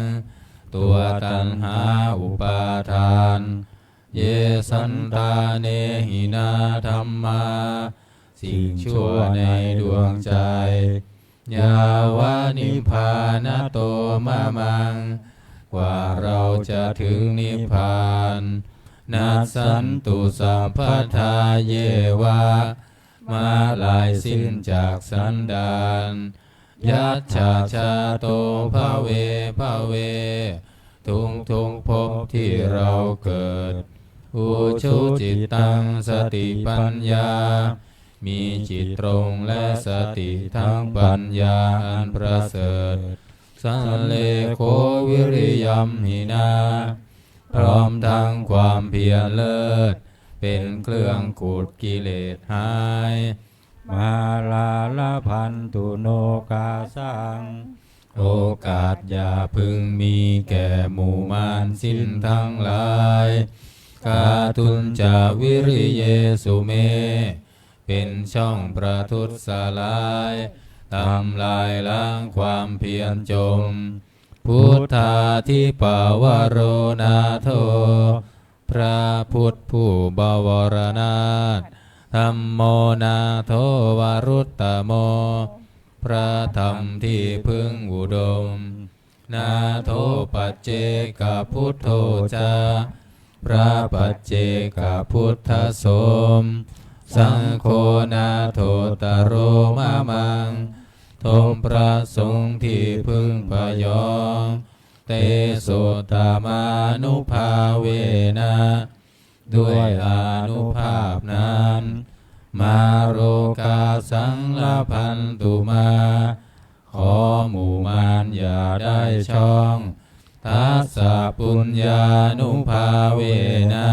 ตัวตัณหาอุปาทานเยสันตาเนหินาธัมมาสิ่งชั่วในดวงใจยาวานิพพานโตมะมังกว่าเราจะถึงนิพพานนัสสันตุสัพพทาเยวามาลายสิ้นจากสันดานยัจฉาชาโตภเวภเวทุกภพที่เราเกิดอุชุจิตตังสติปัญญามีจิตตรงและสติทั้งปัญญาอันประเสริฐสันเลโควิริยัมหินาพร้อมทั้งความเพียรเลิศเป็นเครื่องขูดกิเลสหายมาลาลพันตุโนกาสังโอกาสอย่าพึงมีแก่หมู่มารสิ้นทั้งหลายกาตุนจาวิริเยสุเมเป็นช่องประทุษลายทำลายล้างความเพียรจมพุทธาธิปาวโรนาโทพระพุทธผู้บวรนาถธัมโมนาโทวรุตตโมพระธรรมที่พึงอุดมนาโทปัจเจกพุทโธจาพระปัจเจกพุทธสมสังโฆนาโทตโรมะมังทงพระสงฆ์ที่พึงพยองเตโสตมานุภาเวนะด้วยอานุภาพนั้นมาโรกาสังลพันตุมาขอหมู่มารอย่าได้ช่องทัสสะปุญญานุภาเวนะ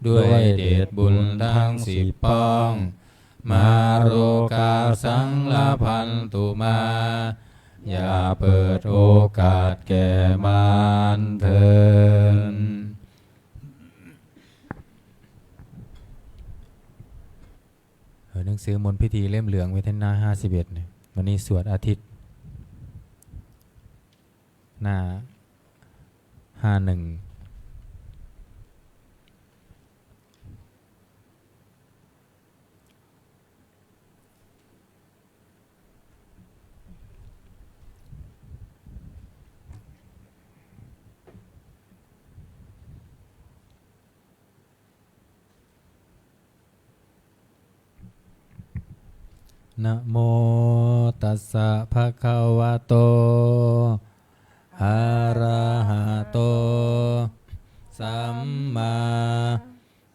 ด้วยเดชบุญทั้งสิบป้องมาโรกาสังลพันตุมาอย่าเปิดโอกาสแก่มารเถิดหนังสือมนต์พิธีเล่มเหลืองไว้ที่หน้า51เนี่ยวันนี้สวดอาทิตย์หน้า51นะโมตัสสะภะคะวะโตอะระหะโตสัมมา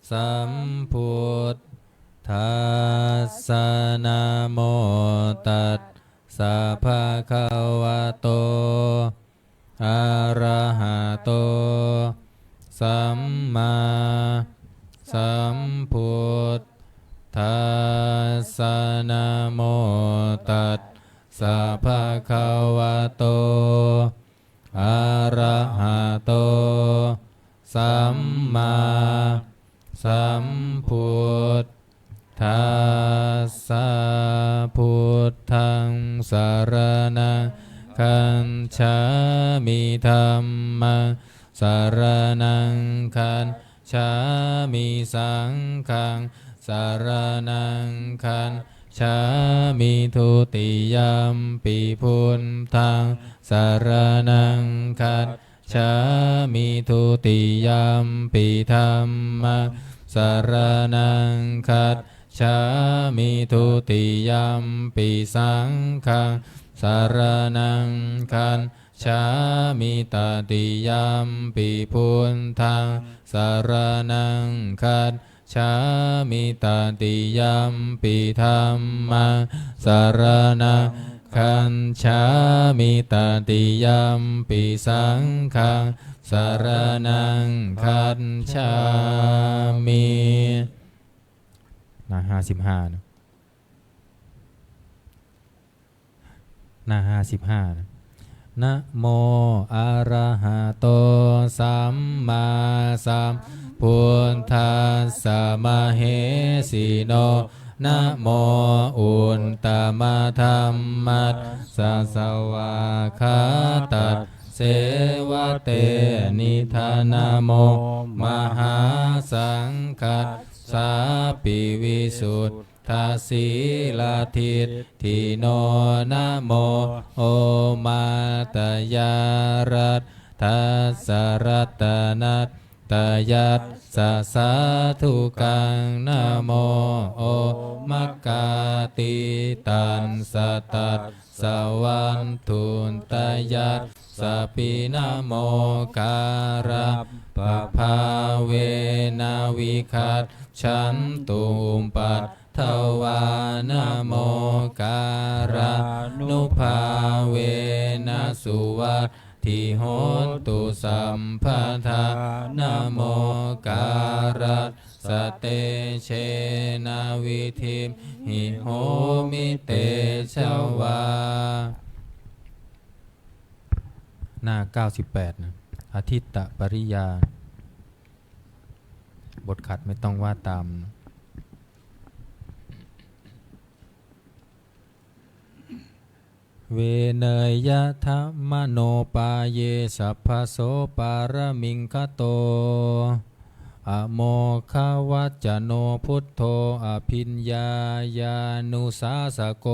สัมพุทธัสสะนะโมตัสสะภะคะวะโตอะระหะโตสัมมาสัมพุทธัสสะนะโมตัสสะภะคะวะโตอะระหะโตสัมมาสัมพุทธัสสะพุทธังสรณังคัจฉามิธัมมังสรณังคัจฉามิสังฆัง สารนังคันฉามิทุติยัมปิพุทธังสารนังคันฉามิทุติยัมปิธัมมังสารนังคันฉามิทุติยัมปิสังฆังสารนังคันฉามิตติยัมปิพุทธังสารนังคันฉามิตติยัมปิธัมมังสารนังคันฉามิตติยัมปิสังฆังสารนังคันฉามิหน้า55นะหน้า55นะนะโมอะระหะโตสัมมาสัมพุทธัสสะมะเหสิโนนะโมอุตตมะธัมมัสสะสวะคาตัสเสวะเตนิธานะโมมหาสังฆัสสะปิวิสุทธาสีลาทิตถิโนนะโมโอมาตยารัตทัสสะรัตนัตตยัสสะสาธุกังนะโมโอมัคคาติตันสตัสสวันตุนตยัสสะปินะโมการะปะภาเวนะวิคัตฉันตุมปัตถวานะโมการะนุภาเวนะสุวัตถิโหตุสัมปทานะโมการะสเตเชนะวิธิมหิโหมิเตชวาหน้า98นะอาทิตตปริยาบทขัดไม่ต้องว่าตามเวเนยยะธรรมโนปาเยสัพพโสปารมิงคโตอะโมคาวัจจโนพุทโธอภิญญาญาณุสาสโก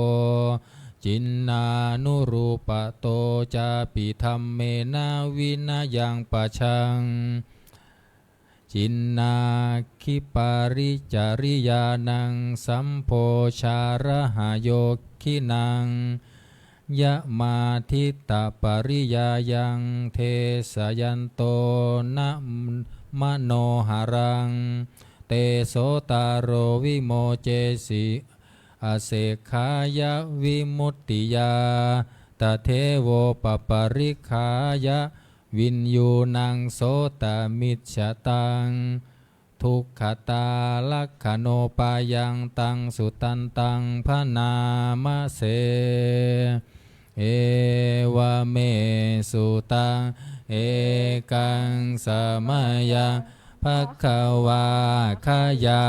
จินนานุรูปโตจาปิธัมเมนาวินายังปะชังจินนาคิปาริจาริยานังสัมโพชาระหโยคินังยะมาทิตตปริยายังเทสยันโตนะมโนหารังเตโสตารโรวิโมเจสิอาเสขายะวิมุตติยาตเทโวปปริขายะวินยูนังโสตมิจฉตังทุกขตาลักขโนปายังตังสุตันตังพนามะเสเอวเมสุตังเอกังสมัยยังภควาขยา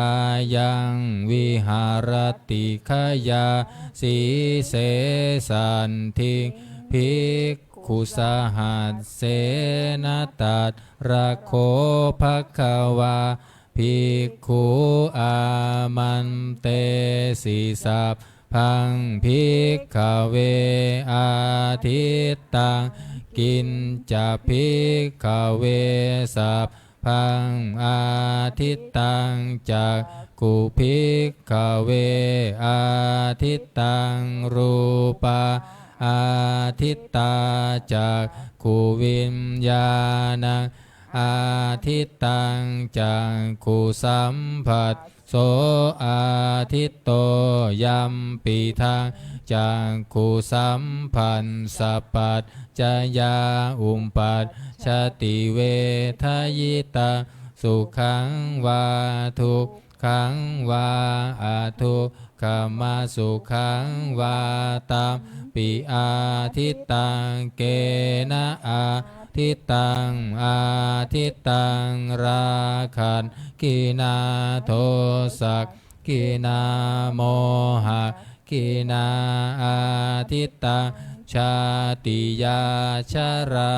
ยังวิหารติขยาสีเสสันทิภิกขุสหัสเสนตัตระโคภควาภิกขุอามันเตสีสัพพังภิกขเวอาทิตตังกินจะภิกขเวสัพพังอาทิตตังจากกุภิกขเวอาทิตตังรูปาอาทิตตาจากกุวิญญาณังอาทิตตังจากกุสัมผัสโสอาทิตโตยัมปิทังจากกุสัมพันธ์สัพพัจจยาอุมปัฏชติเวทยิตาสุขังวาทุกขังวาอาทุกขมาสุขังวาตามปิอาทิตตังเกนะอาทิตตังอาทิตตังราคันกินาโทสักกินาโมหะกินาอาทิตตังชาติยาชรา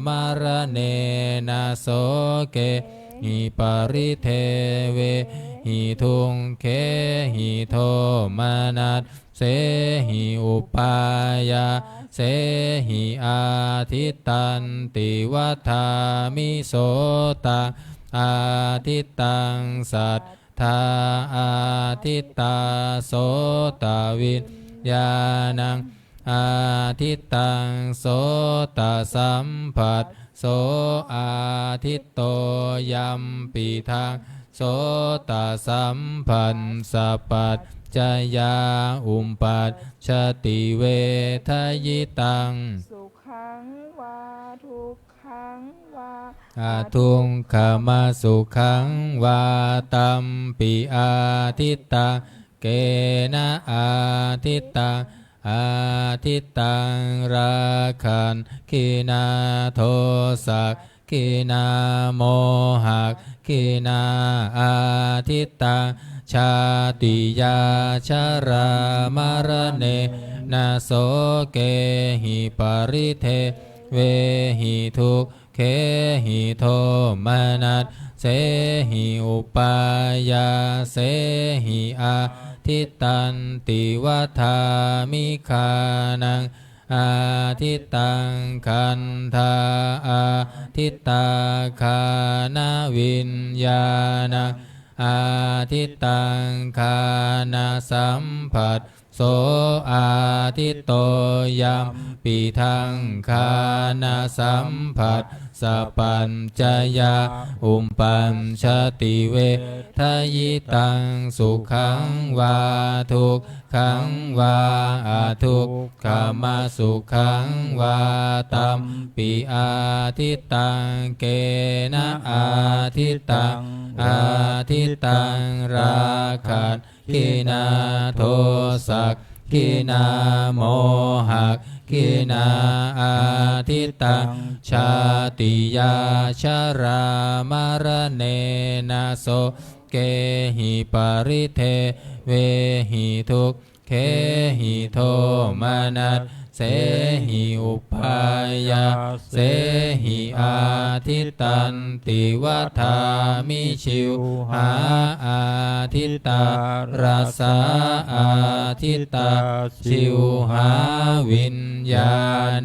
มรเนนะโสเกหิปริเทเว หิทุงเคหิโทมานัสเสหิอุปายาเสหิอาทิตตันติวัฏามิโสตังอาทิตตังสัทธาอาทิตตาโสตวิญญาณังอาทิตตังโสตสัมผัสโสอาทิตโตยัมปิทังโสตสัมพันสปัจจยาอุมปัชชติเวทยิตังสุขังวาทุกขังวาอาทุงขมาสุขังวาตัมปิอาทิตตาเกนะอาทิตตาอาทิตตังราคันขีนาโทสักขีนาโมหักขีนาอาทิตตังชาติยาชรามรเนนะโสเกหิปริเทเวหิทุกเขหิโทมนัสเสหิอุปายาเสหิอาทิตตันติวัฏามิคานังอาทิตตังคันธาอาทิตตาคานาวิญญาณังอาทิตตังคานาสัมผัสโสอาทิตโตยัมปิทังคานาสัมผัสสปัญจยาอุมปัญชติเวทยิตังสุขังวาทุกขังวาอาทุกขมาสุขังวาตัมปิอาทิตตังเกนะอาทิตตังอาทิตตังราคันขีนาโทสักขีนาโมหักขีนาอาทิตตังชาติยาชรามรเนนะโสเกหิปริเทเวหิทุกเขหิโทมานัสเสหิอุปายาเสหิอาทิตตันติวัฏามิชิวหาอาทิตตาราสาอาทิตตาชิวหาวิญญา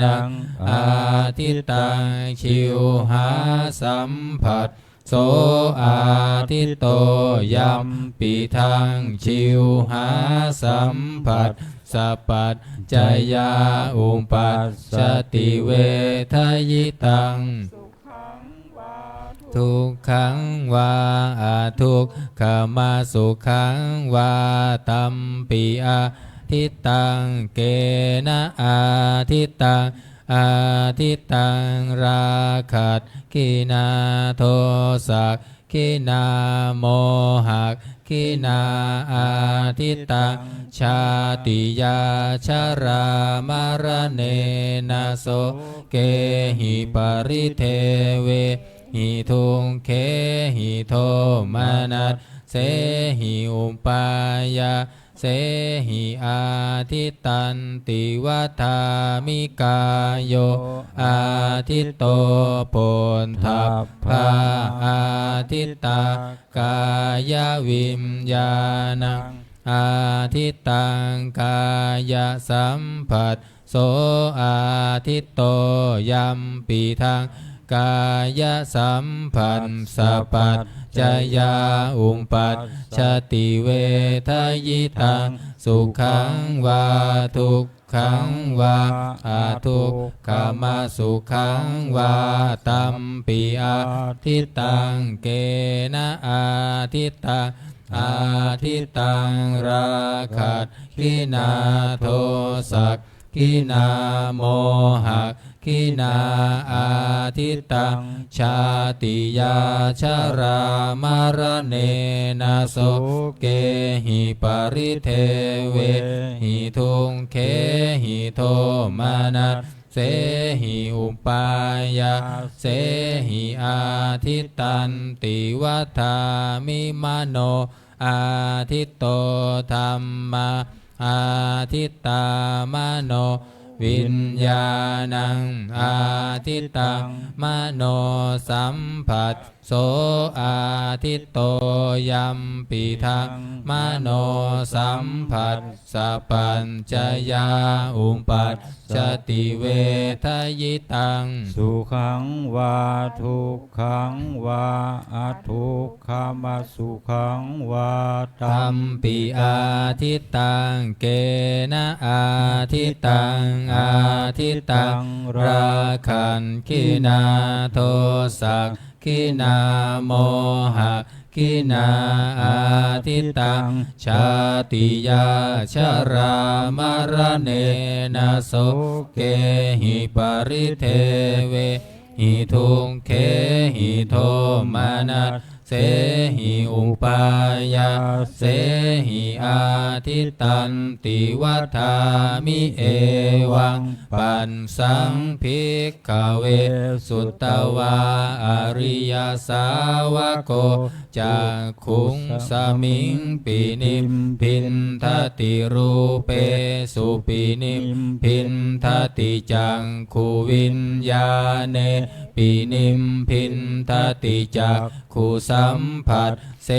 ณังอาทิตตังชิวหาสัมผัสโสอาทิตโตยัมปิทังชิวหาสัมผัสสปัจจยาอุปปัชชติเวทยิตังทุกขังวาอาทุกขมาสุขังวาตัมปิอาทิตตังเกนะอาทิตตังอาทิตตังราคัสขีนาโทสักขีนาโมหักขีนาอาทิตตังชาติยาชรามรเนนะโสเกหิปริเทเวหิทุงเคหิโทมานัสเสหิอุปายาเสหิอาทิตตันติวัฏามิกายโยอาทิตโตโพนทัพพาอาทิตตากายวิญญาณังอาทิตตังกายสัมผัสโสอาทิตโตยัมปิทังกายสัมผัสสปัจจยาอุมปัชชติเวทยิตังสุขังวาทุกขังวาอาทุกขมาสุขังวาตัมปิอาทิตตังเกนะอาทิตตังอาทิตตังราคัสขีนาโทสักขีนาโมหักขีนาอาทิตตังชาติยาชรามรเนนะโสเกหิปริเทเวหิทุงเคหิโทมานัสเสหิอุปายาเสหิอาทิตตันติวัฏามิมโนอาทิตโตธัมมาอาทิตตามโนวิญญาณังอาทิตตังมโนสัมผัสโส โสอาทิตโตยัมปิทังมโนสัมผัสสะปัญจยาอุปัชชติเวทยิตังสุขังวาทุกขังวาอทุกขมาสุขังวาตัมปิอาทิตังเกนะอาทิตังอาทิตังราคันกินาโทสักกินาโมหะกินาอาทิตังชาติยาชรามรเนนะโสเกหิปริเทเวหิทุงเคหิโทมานัสเสหิอุปายาเสหิอาทิตันติวัฏามิเอวังปันสังภิกขเวสุตตวาอริยสาวโกจักขุงสมิงปินิมพินทติรูเปสุปินิมพินทติจังคูวิญญาเนปินิมพินทติจักขุสัมผัสเส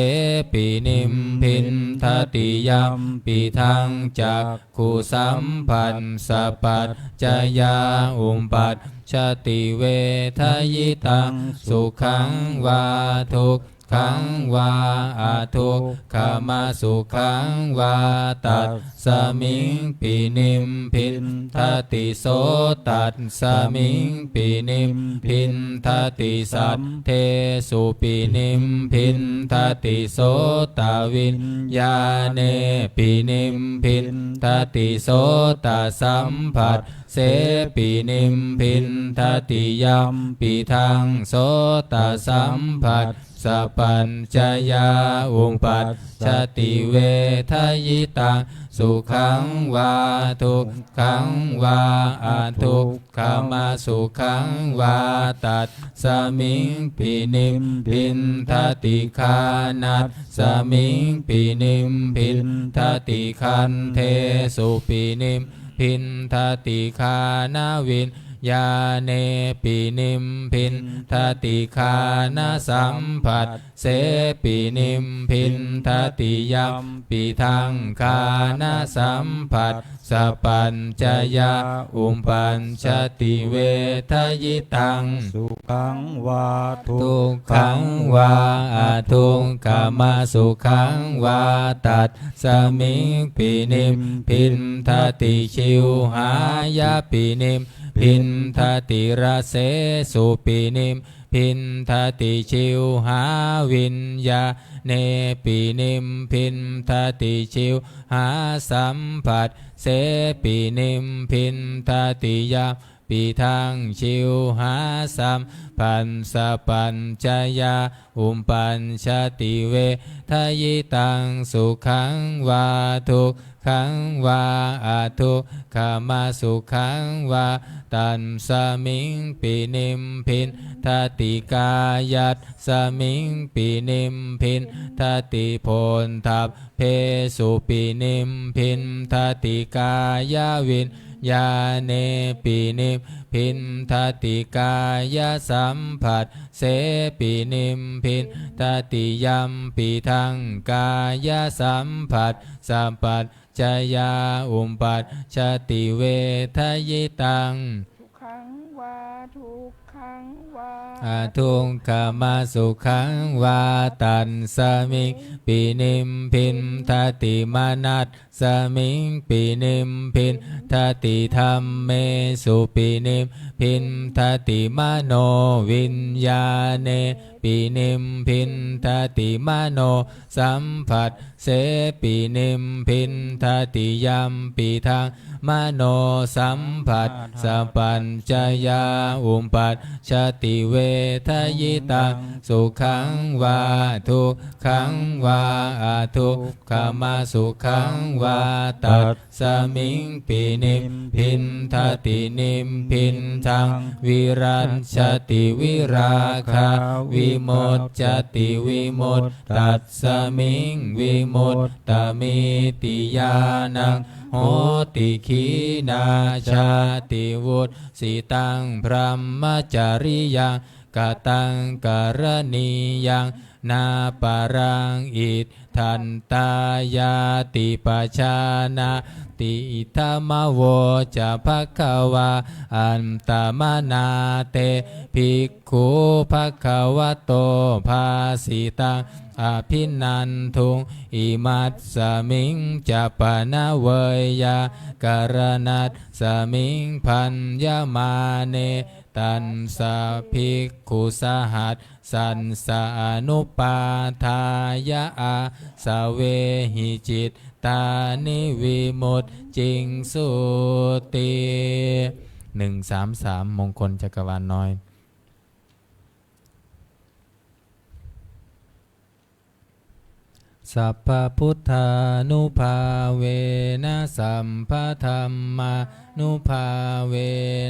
ปินิมพินทติยัมปิทังจักขุสัมผัสสะปัจจยาอุปปัชชติเวทยิตังสุขังวาทุกขังวาอาทุกขมาสุขังวาตัสสมิงปินิมพินทติโสตัสสมิงปินิมพินทติสัทเทสุปินิมพินทติโสตวิญญาเนปินิมพินทติโสตสัมผัสเสปินิมพินทติยัมปิทังโสตสัมผัสสัพพัญจยาอุปัชชติเวทยิตังสุขังวาทุกขังวาอาทุกขมาสุขังวาตัสสมิงปินิมพินทติคานัสสมิงปินิมพินทติคันเทสุปินิมพินทติคานาวินยาเนปินิมพินทติคานาสัมผัสเสปินิมพินทติยัมปิทังคานาสัมผัสสัพพัญจยาอุปปัชชติเวทยิตังสุขังวาทุกขังวาอาทุกขมาสุขังวาตัสสมิงปินิมพินทติชิวหายาปินิมพินทติระเสสุปินิมพินทติชิวหาวิญญาเนปินิมพินทติชิวหาสัมผัสเสปินิมพินทติยาปิทังชิวหาสัมพันสะปัญจยาอุปปัญชติเวทยิตังสุขังวาทุกขังวาอาทุกขมาสุขังวาตันสมิงปินิมพินทติกายัตสมิงปินิมพินทติโพนทัพเพสุปินิมพินทติกายวิญญาเนปินิมพินทติกายสัมผัสเสปินิมพินทติยัมปิทังกายสัมผัสสัมปัจจยาอุปปัชชติเวทยิตังทุกขังวาทุกขังวาอาทุกขมาสุขังวาตัสสมิงปินิมพินทติมานัสสมิงปินิมพินทติธัมเมสุปินิมพินทติมโนวิญญาเนปินิมพินทติมโนสัมผัสเสปินิมพินทติยัมปิทังมโนสัมผัสสัพพัญจยาอุปปัชชติเวทยิตังสุขังวาทุกขังวาอาทุกขมาสุขังวาตัสสมิงปินิมพินทตินิมพินทังวิรัชชติวิราคาวิโมจจติวิโมตตัสสมิงวิโมตตมิติญาณังโหติขีนาชาติวุฒิสิตังพรหมจริยัง กตังการณียังนาปารังอิทันตายาติปชานาติธรรมโวจะภควาอันตมนาเตภิกขุภควโตภาสิตังอภินันทุงอิมัตสมิงจะปนะเวยยาการนัตสมิงพันยมาเนตันสะภิกขุสหัสสันสะอนุปาทายะอาสเวหิจิตตานิวิมุตจิงสุติ133มงคลจักรวาลน้อยสัพพพุทธานุภาเวนะสัมภธรรมานุภาเว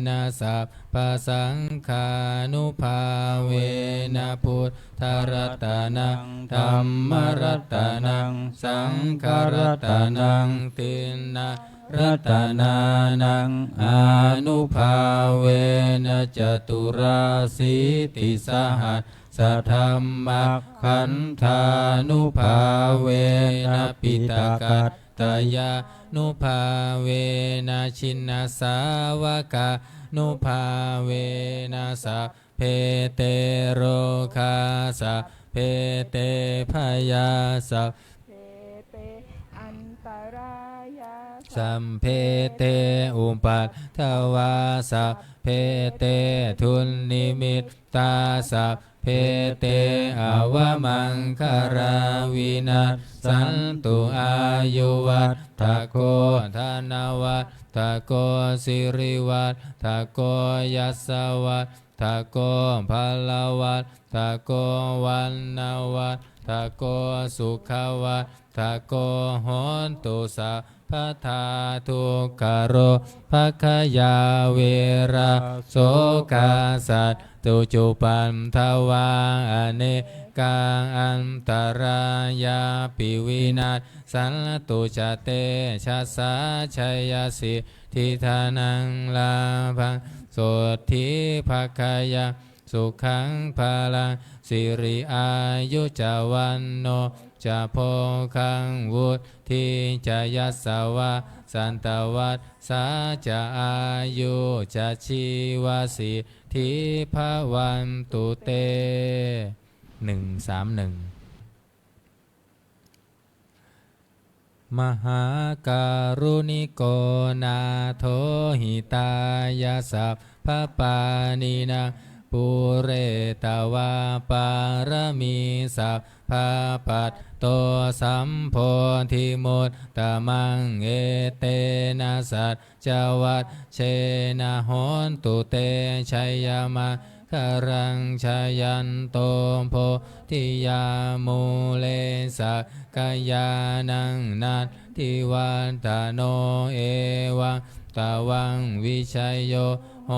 นะสัพพสังฆานุภาเวนะพุทธรัตนังธัมมรัตนังสังฆรัตนังตินนะรัตนานังอนุภาเวนะจตุราสีติสหัสสัทธัมมัคขันธานุภาเวนะปิตากัตตยานุภาเวนะชินนาสาวกานุภาเวนะสัพเพเตโรคาสัพเพเตพยาสัพเพเตอันตรายาสัมเพเตอุปัฏฐวาสัพเพเตทุนนิมิตตาสัพเพเตอวมังคาราวินัสสันตุอายุวัฏฐโกธนวัฏฐโกสิริวัฏฐโกยัสสวัฏฐโกภลวัฏฐโกวันนวัฏฐโกสุขวัฏฐโกโหนตุสัพพทาทุกขโรภคยาเวระโสกาสัตตุจุปันทวาอเนกาอันตรายาปิวินาศสันตุจเตชะสาชัยสิทธิธานังลาภังโสทิภคยาสุขังภาลังสิริอายุจวันโนจะโพคังวุฒิจะยัสสวะสันตวัฏสาจะอายุจะชีวสิทธิภวันตุเต131มหาการุณิโกนาโถหิตายาสัพพปานินาปุเรตวาปารมีสัพพปัตโตสัมโพธิมุตตมังเอเตนะสัจจวัตเชนะโหนตุเตชัยยามะคารังชายันโตโพธิยามูเลสักกายานังนัตถิวัตโนเอวังตาวังวิชัยโยโห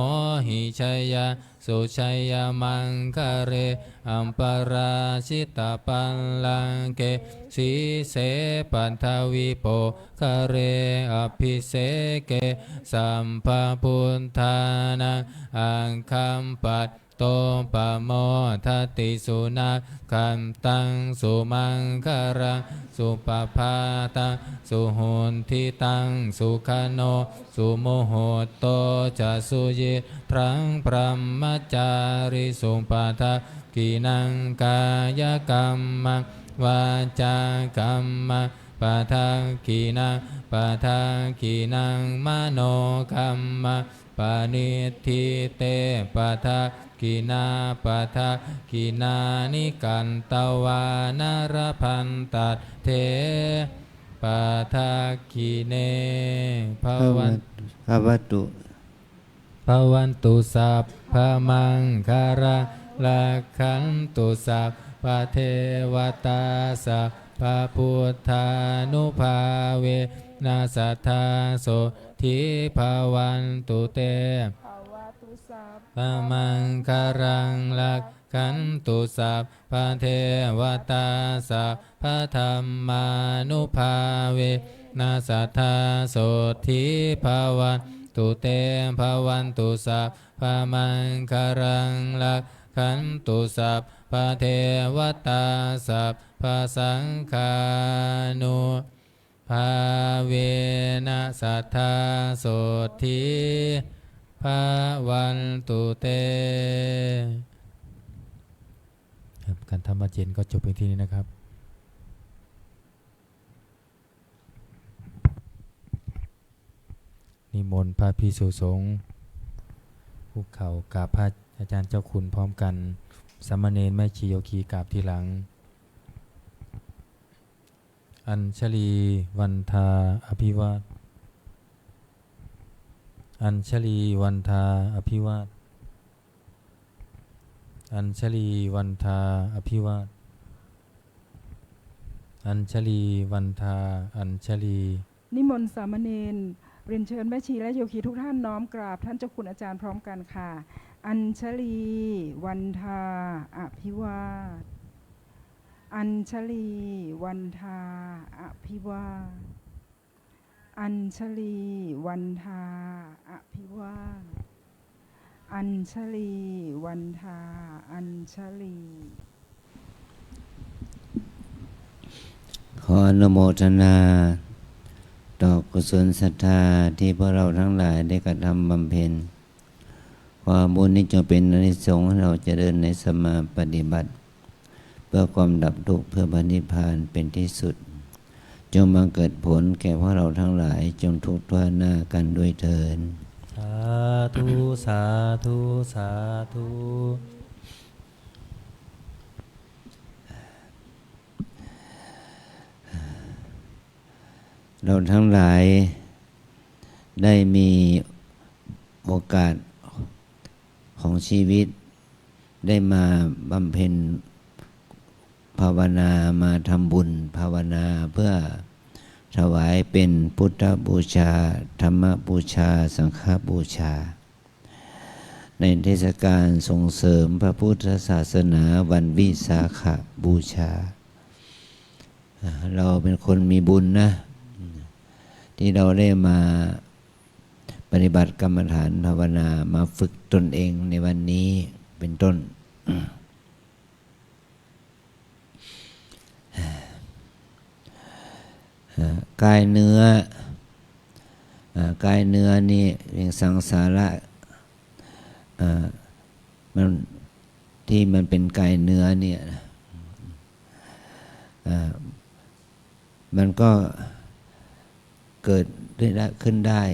หิชัยยาสุชัยยมังคะเรอัมปราชิตาปัลลังเกสีเสปันทวิโปคะเรอภิเสเกสัมภพุทธานังอังคัมปัตโตปะโมทัตติสุนัขขันตังสุมังคารังสุปภาตังสุหุนทิตังสุขโนสุโมโหโตจะสุยิพรังพรหมจาริสุปาทากินังกายกรรมังวาจากรรมังปาทากินังปาทากินังมโนกรรมังปานิทิเตปาทากินาปะทะกินานิกันตวานารพันตัดเทปะทะกิเนภวันตุภวันตุสัพพมังคาราลักขันตุสัพพเทวตาสัพพพุทธานุภาเวนัสสัทธาโสทิภวันตุเตปะมังคารังลักขันตุสัพพเทวตาสัพพธรรมานุภาเวนัสสัทธาโสทิภวันตุเตภวันตุสัพพะมังคารังลัก ขันตุสัพพะเทวตาสัพพะสังฆานุภาเวนะสัทธาโสทิภาวันตุเตครับการทำอาเจนก็จบเพียงที่นี้นะครับนิมนต์พระภิกษุสงฆ์คุกเข่ากราบพระอาจารย์เจ้าคุณพร้อมกันสามเณรแม่ชีโยคีกราบทีหลังอัญชลีวันทาอภิวาทอัญชลีวันทาอภิวาทอัญชลีวันทาอภิวาทอัญชลีวันทาอัญชลีนิมนต์สามเณรเรียนเชิญแม่ชีและโยคีทุกท่านน้อมกราบท่านเจ้าคุณอาจารย์พร้อมกันค่ะอัญชลีวันทาอภิวาทอัญชลีวันทาอภิวาทอัญชลีวันทาอภิวาทอัญชลีวันทาอัญชลีขออนุโมทนาต่อกุศลศรัทธาที่พวกเราทั้งหลายได้กระทำบำเพ็ญความบุญนี้จงเป็นอานิสงส์ให้เราเจริญในสมาปฏิบัติเพื่อความดับทุกข์เพื่อพระนิพพานเป็นที่สุดจงบังเกิดผลแก่พวกเราทั้งหลายจงทุกข์ทั่วหน้ากันด้วยเถิดสาธุสาธุสาธุเราทั้งหลายได้มีโอกาสของชีวิตได้มาบำเพ็ญภาวนามาทำบุญภาวนาเพื่อถวายเป็นพุทธบูชาธรรมบูชาสังฆบูชาในเทศกาลส่งเสริมพระพุทธศาสนาวันวิสาขบูชาเราเป็นคนมีบุญนะที่เราได้มาปฏิบัติกรรมฐานภาวนามาฝึกตนเองในวันนี้เป็นต้น กายเนื้อกายเนื้อนี่เป็นสังสาระมันที่มันเป็นกายเนื้อเนี่ยมันก็เกิดขึ้นได้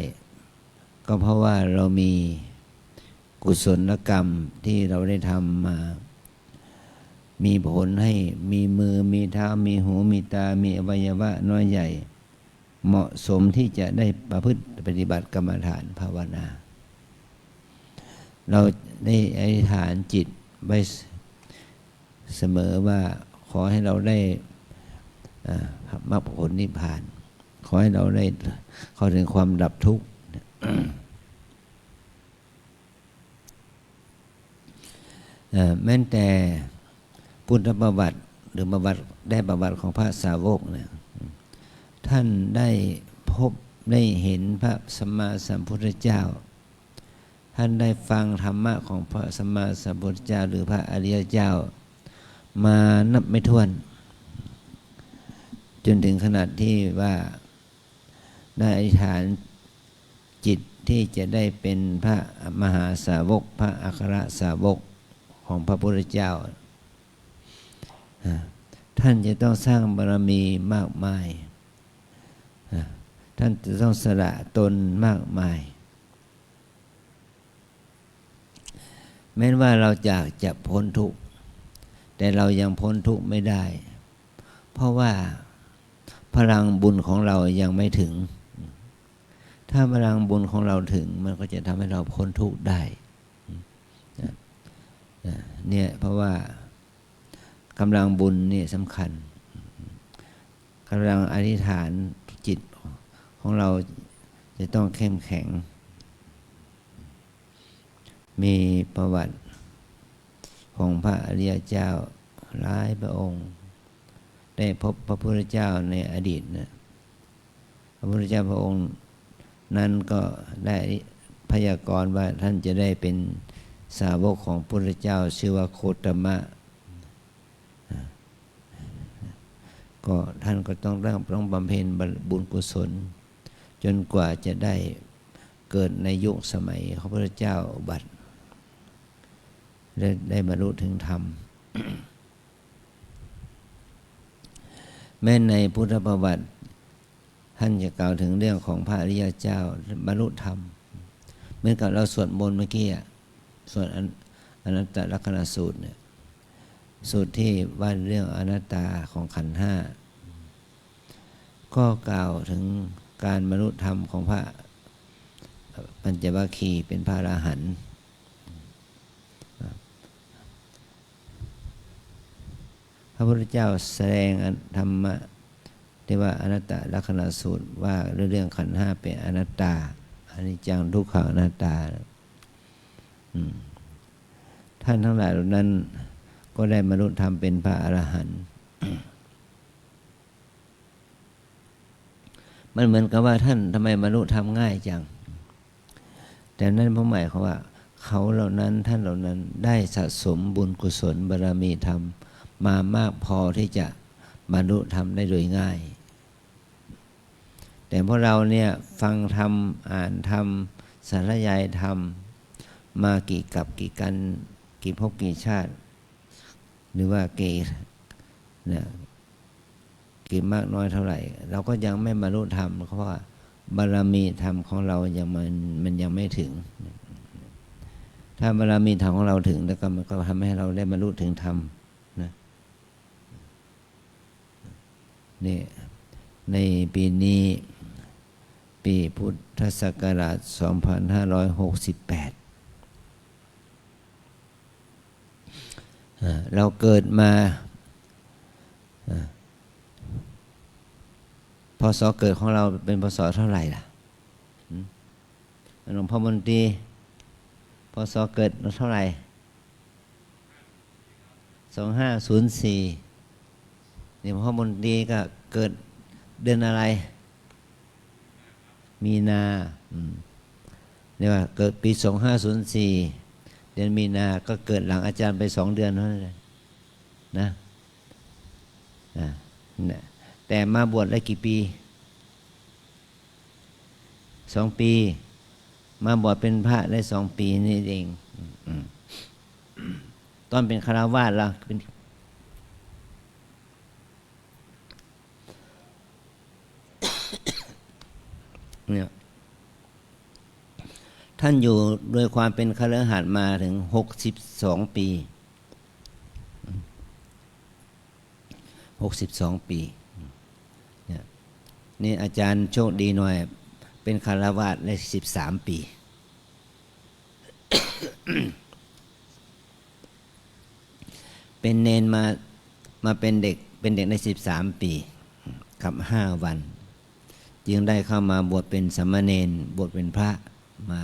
ก็เพราะว่าเรามีกุศลกรรมที่เราได้ทำมามีผลให้มีมือมีเท้ามีหูมีตามีอวัยวะน้อยใหญ่เหมาะสมที่จะได้ประพฤติปฏิบัติกรรมฐานภาวนาเราได้อธิษฐานจิตไว้เสมอว่าขอให้เราได้มรรคผลนิพพานขอให้เราได้เข้าถึงความดับทุกข์ แม้แต่พุทธประวัติหรือประวัติของพระสาวกเนี่ยท่านได้พบได้เห็นพระสัมมาสัมพุทธเจ้าท่านได้ฟังธรรมะของพระสัมมาสัมพุทธเจ้าหรือพระอริยเจ้ามานับไม่ถ้วนจนถึงขนาดที่ว่าได้อธิษฐานจิตที่จะได้เป็นพระมหาสาวกพระอัครสาวกของพระพุทธเจ้าท่านจะต้องสร้างบารมีมากมายท่านจะต้องสละตนมากมายแม้ว่าเราอยากจะพ้นทุกข์แต่เรายังพ้นทุกข์ไม่ได้เพราะว่าพลังบุญของเรายังไม่ถึงถ้าพลังบุญของเราถึงมันก็จะทำให้เราพ้นทุกข์ได้เนี่ยเพราะว่ากำลังบุญนี่สำคัญกำลังอธิษฐานจิตของเราจะต้องเข้มแข็งมีประวัติของพระอริยเจ้าหลายพระองค์ได้พบพระพุทธเจ้าในอดีตนะพระพุทธเจ้าพระองค์นั้นก็ได้พยากรณ์ว่าท่านจะได้เป็น สาวกของพระพุทธเจ้าชื่อว่าโคตมะก็ท่านก็ต้องบำเพ็ญบุญกุศลจนกว่าจะได้เกิดในยุคสมัยของพระพุทธเจ้าอุบัติและได้บรรลุถึงธรรม แม้ในพุทธประวัติท่านจะกล่าวถึงเรื่องของพระอริยเจ้าบรรลุธรรมเหมือนกับเราสวดมนต์เมื่อกี้สวดอนัตตลักษณสูตรเนี่ยสูตรที่ว่าเรื่องอนัตตาของขันธ์ห้าก็กล่าวถึงการบรรลุธรรมของพระปัญจวัคคีย์เป็นพระอรหันต์พระพุทธเจ้าแสดงธรรมะที่ว่าอนัตตลักษณสูตรว่าเรื่องขันธ์ห้าเป็นอนัตตาอนิจจังทุกขังอนัตตาท่านทั้งหลายเหล่านั้นก็ได้บรรลุธรรมเป็นพระอรหันต์มันเหมือนกับว่าท่านทำไมบรรลุธรรมง่ายจังแต่นั่นหมายความว่าเขาเหล่านั้นท่านเหล่านั้นได้สะสมบุญกุศลบารมีธรรมมามากพอที่จะบรรลุธรรมได้โดยง่ายแต่พวกเราเนี่ยฟังธรรมอ่านธรรมสาธยายธรรมมากี่กับกี่กันกี่ภพกี่ชาติหรือว่ากี่มากน้อยเท่าไหร่เราก็ยังไม่บรรลุธรรมเพราะว่าบารมีธรรมของเรามันยังไม่ถึงถ้าบารมีธรรมของเราถึงแล้วก็มันก็ทำให้เราได้บรรลุถึงธรรมนะนี่ในปีนี้ปีพุทธศักราช 2568เราเกิดมาพศเกิดของเราเป็นพศเท่าไหร่ล่ะหลวงพ่อมนตรีพศเกิดเท่าไหร่2504นี่หลวงพ่อมนตรีก็เกิดเดือนอะไรมีนาเรียกว่าเกิดปี2504เดือนมีนาก็เกิดหลังอาจารย์ไป2 เดือนเท่านั้นนะแต่มาบวชได้กี่ปี2 ปีมาบวชเป็นพระได้2 ปีนี่เองตอนเป็นฆราวาสล่ะเนี่ยท่านอยู่โดยความเป็นคฤหัสถ์มาถึง62 ปี62 ปีเนี่ยนี่อาจารย์โชคดีหน่อยเป็นคฤหัสถ์ได้13 ปี เป็นเณรมาเป็นเด็กได้13 ปีกับ5 วันจึงได้เข้ามาบวชเป็นสามเณรบวชเป็นพระมา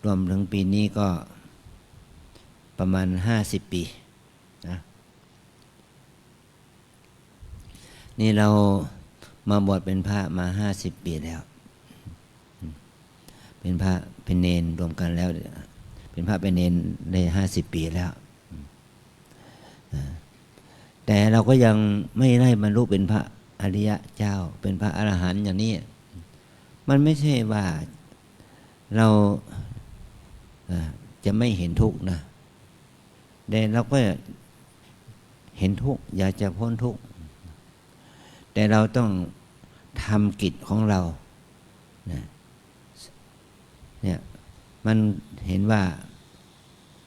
รวมถึงปีนี้ก็ประมาณ50 ปีนะนี่เรามาบวชเป็นพระมา50 ปีแล้วเป็นพระเป็นเณรรวมกันแล้วเป็นพระเป็นเณรได้50 ปีแล้วแต่เราก็ยังไม่ได้บรรลุเป็นพระอริยะเจ้าเป็นพระอรหันต์อย่างนี้มันไม่ใช่ว่าเราจะไม่เห็นทุกข์นะแต่เราก็เห็นทุกข์อยากจะพ้นทุกข์แต่เราต้องทำกิจของเราเนี่ยมันเห็นว่า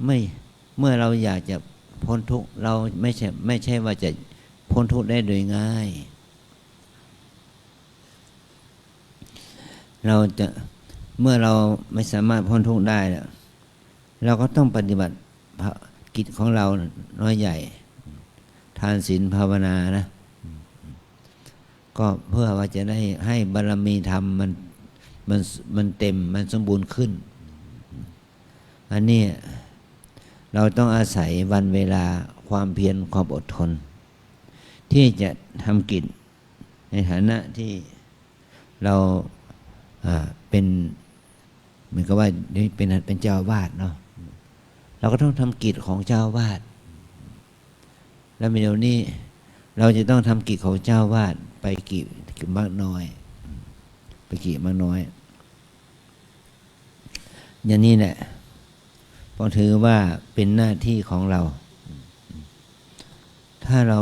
เมื่อเราอยากจะพ้นทุกข์เราไม่ใช่ว่าจะพ้นทุกข์ได้โดยง่ายเมื่อเราไม่สามารถพ้นทุกข์ได้เราก็ต้องปฏิบัติกิจของเราน้อยใหญ่ทานศีลภาวนานะก็เพื่อว่าจะได้ให้บารมีธรรมมันเต็มมันสมบูรณ์ขึ้นอันนี้เราต้องอาศัยวันเวลาความเพียรความอดทนที่จะทำกิจในฐานะที่เราเป็น เหมือนกับว่าเป็นเจ้าอาวาสเนาะเราก็ต้องทำกิจของเจ้าอาวาสแล้วเดี๋ยวนี้เราจะต้องทำกิจของเจ้าอาวาสไปกี่มากน้อยไปกี่มากน้อยอย่างนี้แหละพอถือว่าเป็นหน้าที่ของเราถ้าเรา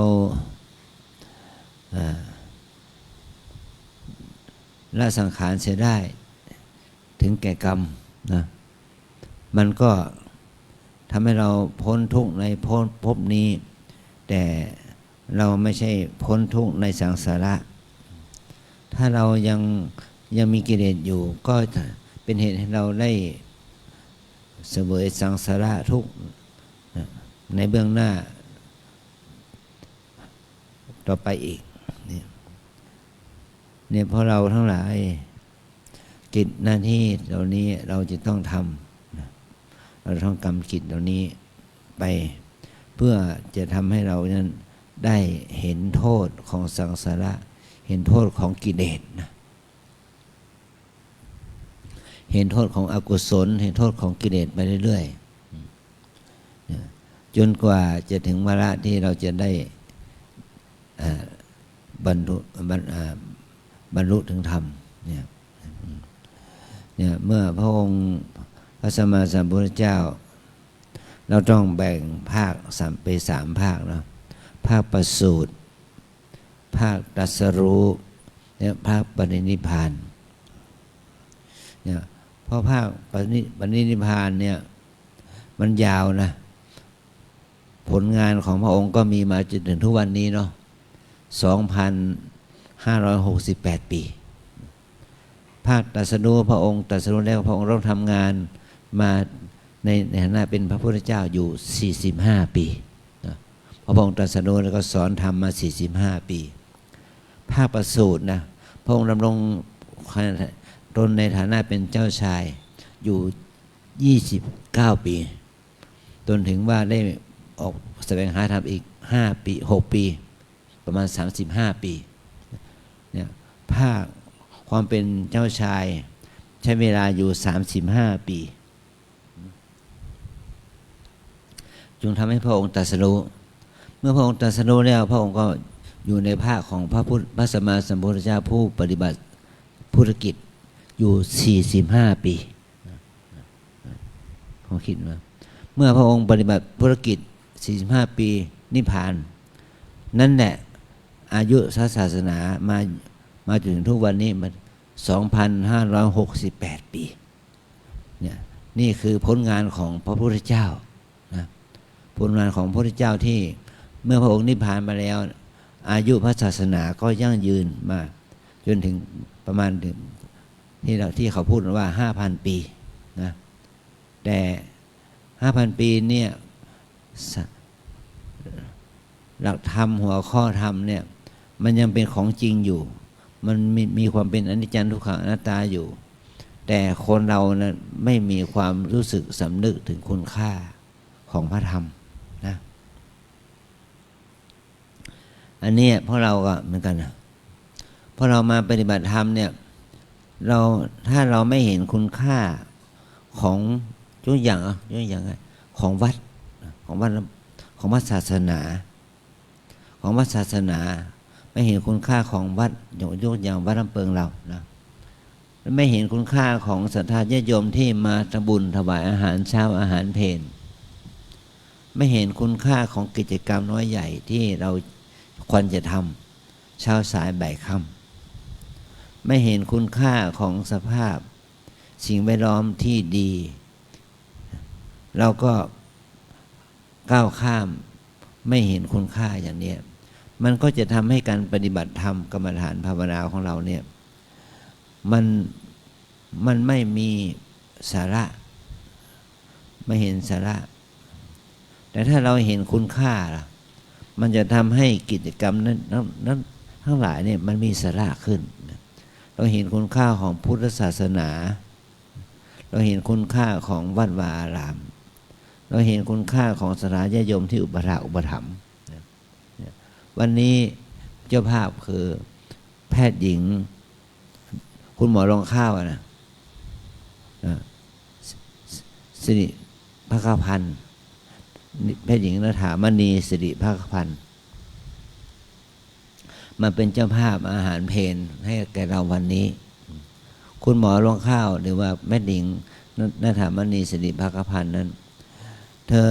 ละสังขารเสียได้ถึงแก่กรรมนะมันก็ทำให้เราพ้นทุกข์ในภพนี้แต่เราไม่ใช่พ้นทุกข์ในสังสาระถ้าเรายังมีกิเลสอยู่ก็เป็นเหตุให้เราได้เสวยสังสาระทุกข์ในเบื้องหน้าต่อไปอีกเนี่ยเพราะเราทั้งหลายกิจหน้าที่เหล่านี้เราจะต้องทำเราต้องกำกิจเหล่านี้ไปเพื่อจะทำให้เรานั้นได้เห็นโทษของสังสาระเห็นโทษของกิเลสนะเห็นโทษของอกุศลเห็นโทษของกิเลสไปเรื่อยๆจนกว่าจะถึงวาระที่เราจะได้บรรลุถึงธรรมเนี่ยเมื่อพระองค์พระสัมมาสัมพุทธเจ้าเราต้องแบ่งภาคไป3ภาคเนาะภาคประสูติภาคตรัสรู้และภาคปรินิพพานเนี่ยเพราะภาคปรินิพพานเนี่ยมันยาวนะผลงานของพระองค์ก็มีมาจนถึงทุกวันนี้เนาะ 2,568 ปีภาคตรัสรู้พระองค์ตรัสรู้แล้วพระองค์ต้องทำงานมาในฐานะเป็นพระพุทธเจ้าอยู่45 ปีนะพระองค์ตรัสรู้แล้วก็สอนธรรมมา45 ปีภาคประสูตินะพระองค์ดำรงตนในฐานะเป็นเจ้าชายอยู่29 ปีจนถึงว่าได้ออกแสวงหาธรรมอีก5 ปี6 ปีประมาณ35 ปีเนี่ยภาคความเป็นเจ้าชายใช้เวลาอยู่35 ปีจึงทำให้พระองค์ตรัสรู้เมื่อพระองค์ตรัสรู้แล้วพระองค์ก็อยู่ในภาคของพระสัมมาสัมพุทธเจ้าผู้ปฏิบัติพุทธกิจอยู่45 ปีผมคิดว่าเมื่อพระองค์ปฏิบัติพุทธกิจ45 ปีนิพพานนั่นแหละอายุศาสนามาจนถึงทุกวันนี้มัน 2,568 ปีเนี่ยนี่คือผลงานของพระพุทธเจ้านะผลงานของพระพุทธเจ้าที่เมื่อพระองค์นิพพานมาแล้วอายุพระศาสนาก็ยั่งยืนมาจนถึงประมาณที่เขาพูดว่า 5,000 ปีนะแต่ 5,000 ปีเนี่ยหลักธรรมหัวข้อธรรมเนี่ยมันยังเป็นของจริงอยู่มันมีความเป็นอนิจจังทุกขังอนัตตาอยู่แต่คนเรานะไม่มีความรู้สึกสำนึกถึงคุณค่าของพระธรรมนะอันนี้เพราะเราก็เหมือนกันนะเพราะเรามาปฏิบัติธรรมเนี่ยถ้าเราไม่เห็นคุณค่าของยกอย่างของวัดศาสนาของวัดศาสนาไม่เห็นคุณค่าของวัดยกอย่างวัดลำเปิงเรานะไม่เห็นคุณค่าของศรัทธาญาติโยมที่มาทำบุญถวายอาหารเช้าอาหารเพลไม่เห็นคุณค่าของกิจกรรมน้อยใหญ่ที่เราควรจะทำเช้าสายบ่ายค่ำไม่เห็นคุณค่าของสภาพสิ่งแวดล้อมที่ดีเราก็ก้าวข้ามไม่เห็นคุณค่าอย่างนี้มันก็จะทำให้การปฏิบัติธรรมกรรมฐานภาวนาของเราเนี่ยมันไม่มีสาระไม่เห็นสาระแต่ถ้าเราเห็นคุณค่าล่ะมันจะทำให้กิจกรรมนั้นทั้งหลายเนี่ยมันมีสาระขึ้นเราเห็นคุณค่าของพุทธศาสนาเราเห็นคุณค่าของวัดวาอารามเราเห็นคุณค่าของสถานญาติโยมที่อุปถัมภ์วันนี้เจ้าภาพคือแพทย์หญิงคุณหมอรองข้าวนะ สิริภคพันธ์แพทย์หญิงณฐามณีสิริภคพันธ์มาเป็นเจ้าภาพอาหารเพลให้แก่เราวันนี้คุณหมอรวงข้าวหรือว่าแม่หญิงณฐามณีสิริภคพันธ์นั้นเธอ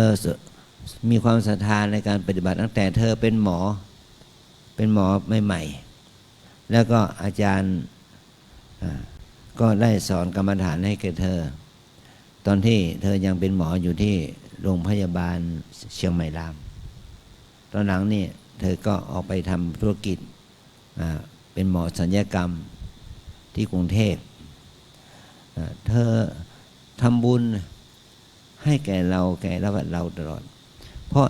มีความศรัทธาในการปฏิบัติตั้งแต่เธอเป็นหมอใหม่ๆแล้วก็อาจารย์ก็ได้สอนกรรมฐานให้แก่เธอตอนที่เธอยังเป็นหมออยู่ที่โรงพยาบาลเชียงใหม่รามตอนหลังนี่เธอก็ออกไปทำธุรกิจเป็นหมอศัลยกรรมที่กรุงเทพเธอทำบุญให้แก่เราตลอดเพราะ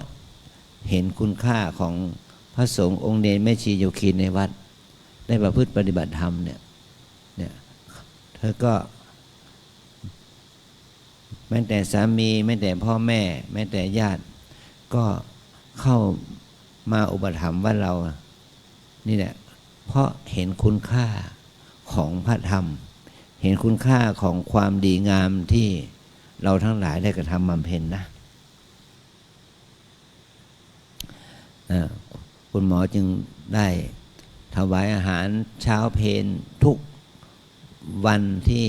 เห็นคุณค่าของพระสงฆ์องค์เนรแม่ชีโยคีในวัดได้ประพฤติปฏิบัติธรรมเนี่ยเธอก็แม้แต่สามีแม้แต่พ่อแม่แม้แต่ญาติก็เข้ามาอุปถัมภ์ว่าเรานี่แหละเพราะเห็นคุณค่าของพระธรรมเห็นคุณค่าของความดีงามที่เราทั้งหลายได้กระทำบำเพ็ญนะคุณหมอจึงได้ถวายอาหารเช้าเพลทุกวันที่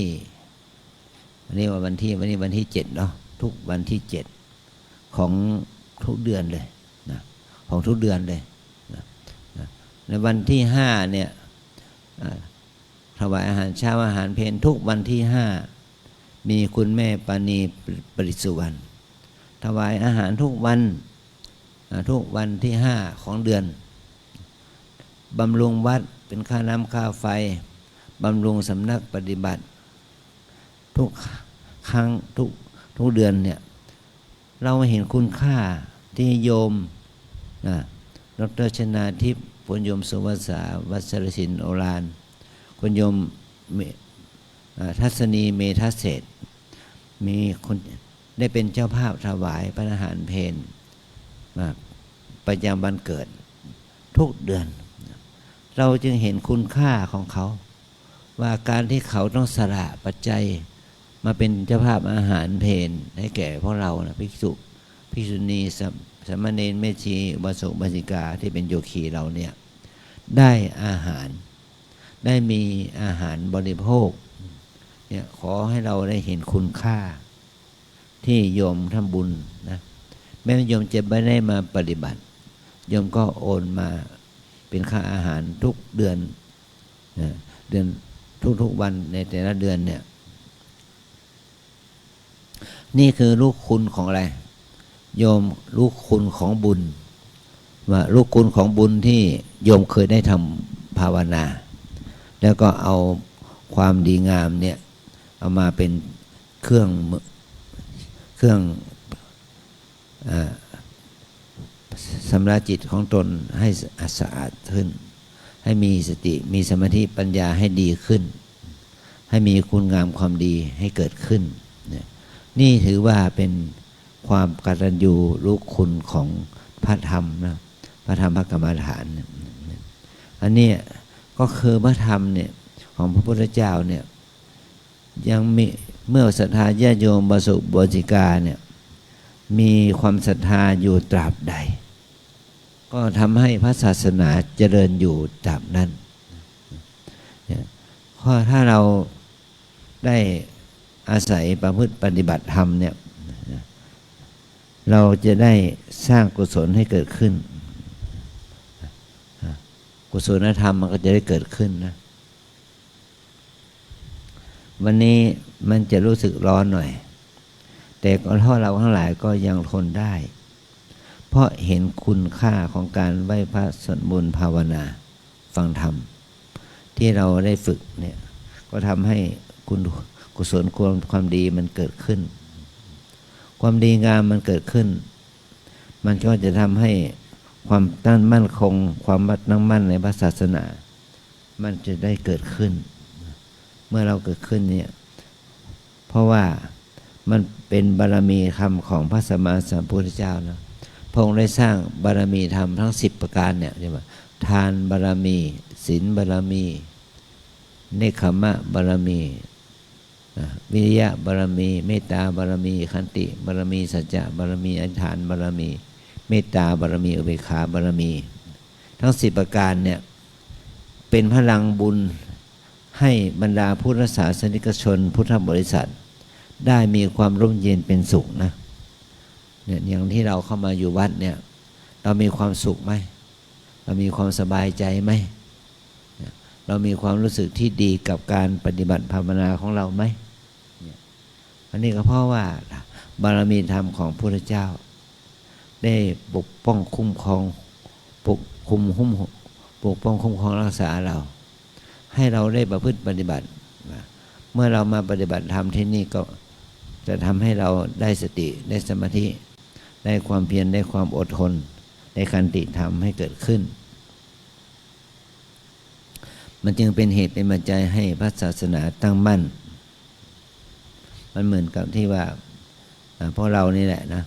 วันนี้วันที่7เนาะทุกวันที่7ของทุกเดือนเลยนะของทุกเดือนเลยนะในวันที่5เนี่ยถวายอาหารเช้าอาหารเพลทุกวันที่5มีคุณแม่ปานีปริสุวรรณถวายอาหารทุกวันที่5ของเดือนบำรุงวัดเป็นค่าน้ำค่าไฟบำรุงสำนักปฏิบัติทุกครั้งทุกเดือนเนี่ยเราเห็นคุณค่าที่โยมดร.ชนาทิพย์คุณโยมสุวัสสาวัชรศิลป์โอฬารคุณโยมทัศนีเมทัศเศษมีคนได้เป็นเจ้าภาพถวายพระอาหารเพลประจำวันเกิดทุกเดือนเราจึงเห็นคุณค่าของเขาว่าการที่เขาต้องสละปัจจัยมาเป็นเจ้าภาพอาหารเพลให้แก่พวกเรานะภิกษุณีสามเณรแม่ชีอุบาสกอุบาสิกาที่เป็นโยคีเราเนี่ยได้อาหารได้มีอาหารบริโภคเนี่ยขอให้เราได้เห็นคุณค่าที่โยมทำบุญนะแม้โยมจะไม่ได้มาปฏิบัติโยมก็โอนมาเป็นค่าอาหารทุกเดือนทุกวันในแต่ละเดือนเนี่ยนี่คือลูกคุณของอะไรโยมลูกคุณของบุญว่าลูกคุณของบุญที่โยมเคยได้ทำภาวนาแล้วก็เอาความดีงามเนี่ยเอามาเป็นเครื่องสำระจิตของตนให้สะอาดขึ้นให้มีสติมีสมาธิปัญญาให้ดีขึ้นให้มีคุณงามความดีให้เกิดขึ้นนี่ถือว่าเป็นความกตัญญูรู้คุณของพระธรรมนะพระธรรมพระกรรมฐานอันนี้ก็คือพระธรรมเนี่ยของพระพุทธเจ้าเนี่ยยังมีเมื่อศรัทธาญาติโยมอุบาสกอุบาสิกาเนี่ยมีความศรัทธาอยู่ตราบใดก็ทำให้พระศาสนาเจริญอยู่ตราบนั้นเพราะถ้าเราได้อาศัยประพฤติปฏิบัติธรรมเนี่ยเราจะได้สร้างกุศลให้เกิดขึ้นกุศลธรรมมันก็จะได้เกิดขึ้นนะวันนี้มันจะรู้สึกร้อนหน่อยแต่ก็เพราะเราทั้งหลายก็ยังทนได้เพราะเห็นคุณค่าของการไหว้พระสวดมนต์ภาวนาฟังธรรมที่เราได้ฝึกเนี่ยก็ทำให้กุศลความดีมันเกิดขึ้นความดีงามมันเกิดขึ้นมันก็จะทำให้ความตั้งมั่นคงความตั้งมั่นในพระศาสนามันจะได้เกิดขึ้นเมื่อเราเกิดขึ้นเนี่ยเพราะว่ามันเป็นบารมีธรรมของพระสัมมาสัมพุทธเจ้านะพระองค์ได้สร้างบารมีธรรมทั้ง10ประการเนี่ยใช่ไหมทานบารมีศีลบารมีเนกขมะบารมี วิริยะบารมีเมตตาบารมีขันติบารมีสัจจะบารมีอธิษฐานบารมีเมตตาบารมีอุเบกขาบารมีทั้ง10ประการเนี่ยเป็นพลังบุญให้บรรดาพุทธศาสนิกชนพุทธบริษัทได้มีความร่มเย็นเป็นสุขนะเนี่ยอย่างที่เราเข้ามาอยู่วัดเนี่ยเรามีความสุขไหมเรามีความสบายใจไหมเรามีความรู้สึกที่ดีกับการปฏิบัติภาวนาของเราไหมอันนี้ก็เพราะว่าบารมีธรรมของพระพุทธเจ้าได้ปกป้องคุ้มครองปกป้องคุ้มครองรักษาเราให้เราได้ประพฤติปฏิบัติเมื่อเรามาปฏิบัติธรรมที่นี่ก็จะทำให้เราได้สติได้สมาธิได้ความเพียรได้ความอดทนได้ขันติธรรมให้เกิดขึ้นมันจึงเป็นเหตุเป็นปัจจัยให้พระศาสนาตั้งมั่นมันเหมือนกับที่ว่าพวกเรานี่แหละนะ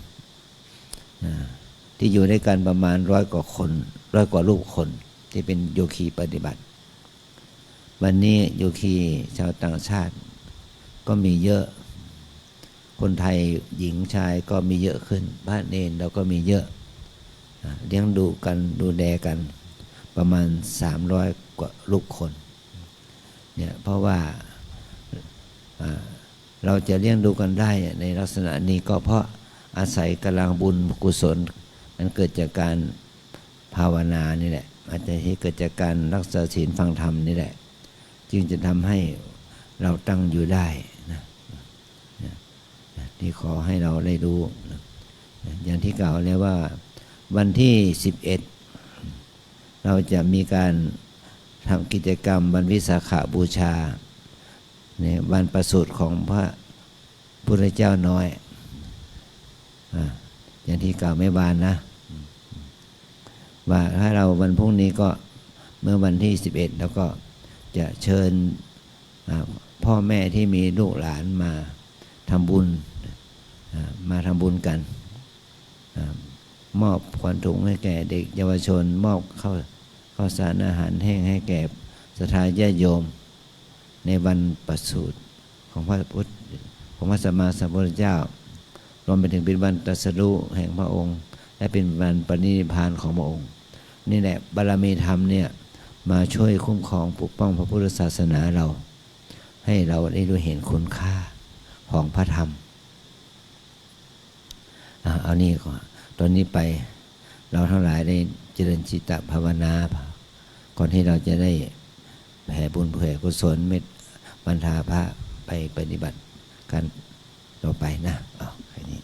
ที่อยู่ด้วยกันประมาณ100 กว่าคน100 กว่ารูปคนที่เป็นโยคีปฏิบัติวันนี้โยคีชาวต่างชาติก็มีเยอะคนไทยหญิงชายก็มีเยอะขึ้นพระเนรเราก็มีเยอะเลี้ยงดูกันดูแลกันประมาณ300 กว่าลูกคนเนี่ยเพราะว่าเราจะเลี้ยงดูกันได้ในลักษณะนี้ก็เพราะอาศัยกำลังบุญกุศลมันเกิดจากการภาวนานี่แหละอาจจะที่เกิดจากการรักษาศีลฟังธรรมนี่แหละจึงจะทำให้เราตั้งอยู่ได้นะที่ขอให้เราได้รู้นะอย่างที่กล่าวแล้วว่าวันที่11เราจะมีการทำกิจกรรมวันวิสาขบูชาเนี่ยวันประสูติของพระพุทธเจ้าน้อยอย่างที่กล่าวไม่บานนะว่าถ้าเราวันพรุ่งนี้ก็เมื่อวันที่11แล้วก็จะเชิญพ่อแม่ที่มีลูกหลานมาทำบุญกันมอบขวัญถุงให้แก่เด็กเยาวชนมอบข้าวสารอาหารแห้งให้แก่ศรัทธาญาติโยมในวันประสูติของพระสัมมาสัมพุทธเจ้ารวมไปถึงเป็นวันตรัสรู้แห่งพระองค์และเป็นวันปรินิพพานของพระองค์นี่แหละบารมีธรรมเนี่ยมาช่วยคุ้มครองปกป้องพระพุทธศาสนาเราให้เราได้รู้เห็นคุณค่าของพระธรรมเอานี่ก่อนตอนนี้ไปเราทั้งหลายได้เจริญจิตภาวนาก่อนที่เราจะได้แผ่บุญแผ่กุศลเมตบรรทาพระไปปฏิบัติกันต่อไปนะแค่นี้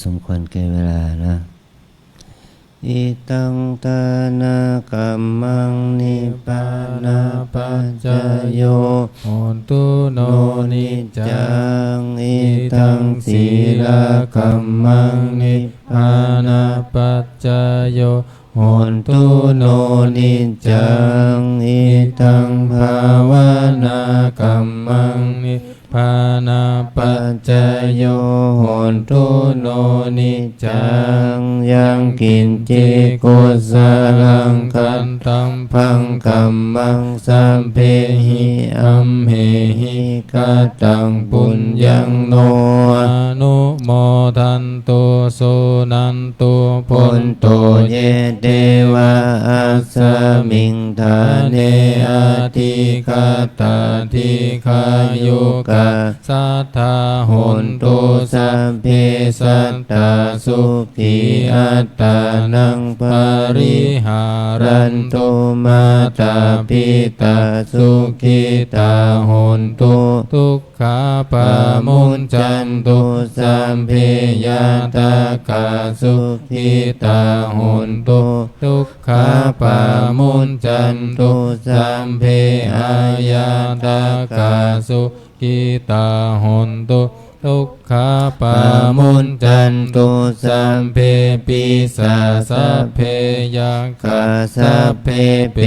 สมควรแก่เวลานะอิตังตานากัมมังนิพพานาปัจจโยโหนตุโนนิจจั จั ง งอิตังศีลกัมมังนิพพานา ปัจจโยโห โหนตุโนนิจังอิตังภาวนากัมมังนิพ พานาปั ปั จ จ จ จ โย โยโหนตุโนนิจังยังกินจิกุสลังคัน ตัม พังกัมมังสัมเพหิอัมเหหิกตังปุญญังโน อนุโมทันตุสุนันตุ พนโตเยเตวะอัสสมิงทาเนอาทิกาตาทิคายุกะ สัทธา โห โห น น ตุ ตุ สัพเพสัตตาสุขีอัตตานังป ป าริ ริหา รั รั น น ตุ ตุ มาตาปิตาสุขิตาโหนตุ ทุกขาปามุนจันตุ สัมเพยาตากาสุขิตาโหนตุ ทุกขาปามุนจันตุสัมเพอายาตากาสุกิตาหนตุทุกขาปามุนจันตุสัมเพปิสาสัพเพยังคาสัพเพเป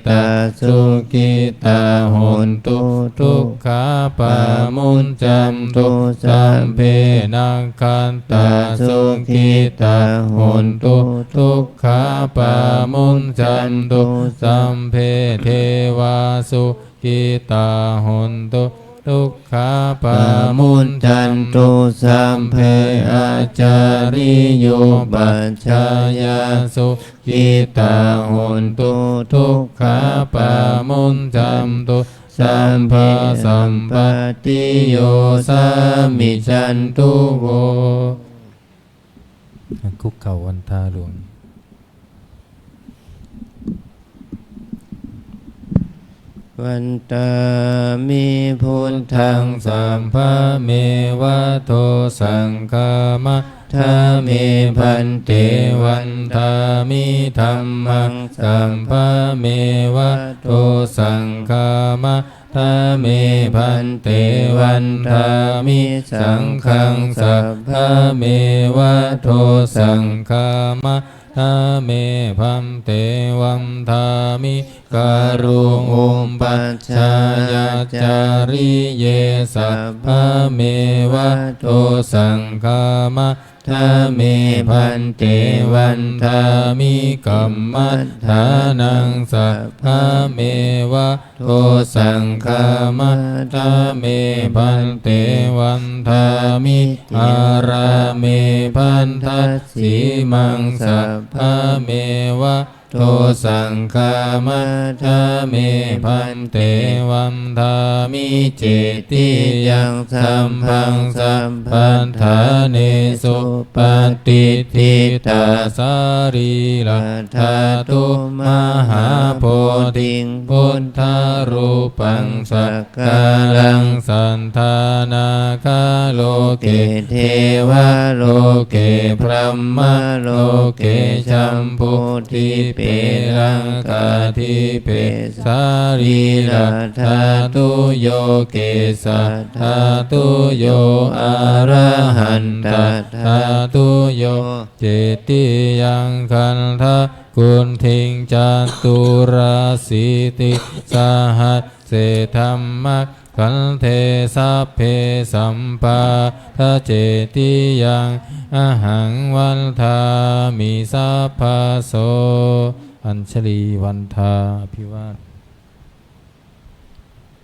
ตาสุกิตาหนตุทุกขาปามุนจันตุสัมเพนังคันตาสุกิตาหนตุทุกขาปามุนจันตุสัมเพเทวาสุกิตาหนตุทุกขาปามุนจันตุสัมเพอาจาริโยปัจจายาสุกิตาหนตุทุกขาปามุนจันตุสัมภะสัมปติโยสามิจันตุโวคุกเข่าวันทาหลวงวันตามิพุทธังสัมภะเมวะโทสังฆามะทาเมพันเตวันตามิธัมมังสัมภะเมวะโทสังฆามะทาเมพันเตวันตามิสังฆังสัพพะเมวะโทสังฆามะทาเมพัมเตวัมทามิการุงอุมปัชฌายาจาริเยสัพพะเมวะโตสังฆามะทาเมพันเตวันทามิกัมมัฏฐานังสัพพะเมวะโตสังฆามะทาเมพันเตวันทามิอาราเมพันทัสสีมังสัพพะเมวะโตสังฆามะทาเมพันเตวันทามิเจติยังสัมพังสัมพันธาเนสุปฏิทิตาสารีลัทธาตุมหาโพธิงพุทธารูปังสักกาลังสันธานาคาโลเกเทวะโลเกพรหมโลเกชัมพุทิเปรังกาทิเปสารีลัทธาตุโยเกสัทธาตุโยอะระหันตัทธาตุโยเจติยังคันทะกุณทิงจัตุราสิติสหัสเสธัมมะคันเทสัพเพสัมปาทะเจติยังอหังวันทามิสัพพะโสอัญชลีวันทาอภิวาท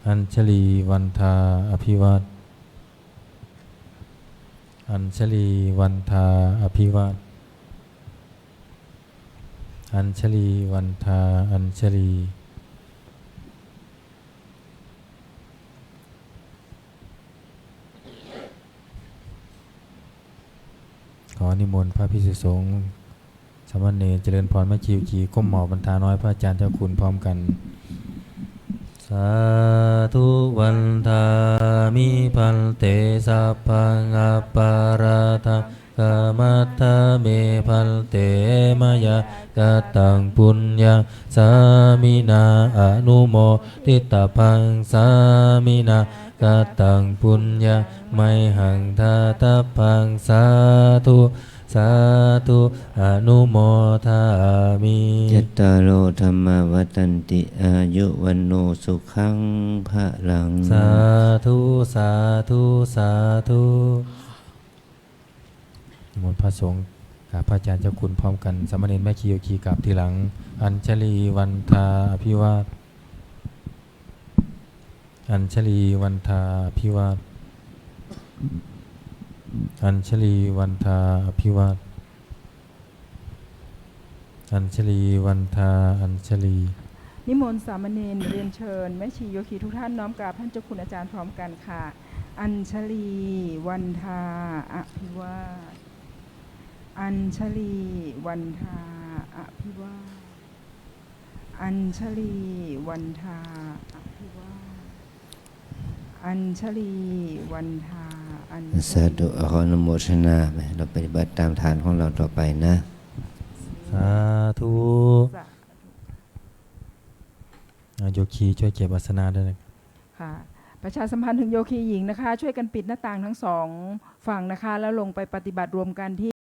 อัญชลีวันทาอภิวาทอัญชลีวันทาอภิวาทอัญชลีวันทาอัญชลีขอนิมนต์พระภิกษุสงฆ์สามเณรเจริญพรแม่ชีวจีก้มหมอบบรรทาน้อยพระอาจารย์เจ้าคุณพร้อมกันสาธุวันทามิพันเตสัพพังอัปปาราทะก มัตถเมพันเตมยะกตังปุญญาสามินาอนุโมทิตพังสามินากตังปุญญาไมหังทาตพังสาธุสาธุอนุโมทามิ ยัตตาโรธรรมวัตันติอายุวันโนสุขังพะลัง สาธุสาธุสาธุนิมนต์พระสงฆ์กับพระอาจารย์เจ้าคุณพร้อมกันสามเณรแม่ชีโยคีกับทีหลังอัญชลีวันทาอภิวาทอัญชลีวันทาอภิวาทอัญชลีวันทาอภิวาทอัญชลีวันทาอัญชลีนิมนต์สามเณรเรียนเชิญแม่ชีโยคีทุกท่านน้อมกราบท่านเจ้าคุณอาจารย์พร้อมกันค่ะอัญชลีวันทาอภิวาทอัญชลีวันทาอภิวาทอัญชลีวันทาอภิวาทอัญชลีวันทาอัญชลี สาธุขออนุโมทนาไปเราปฏิบัติตามฐานของเราต่อไปนะ สาธุโยคีช่วยเก็บอาสนะด้วยนะ ค่ะประชาสัมพันธ์ถึงโยคีหญิงนะคะช่วยกันปิดหน้าต่างทั้งสองฝั่งนะคะแล้วลงไปปฏิบัติรวมกันที่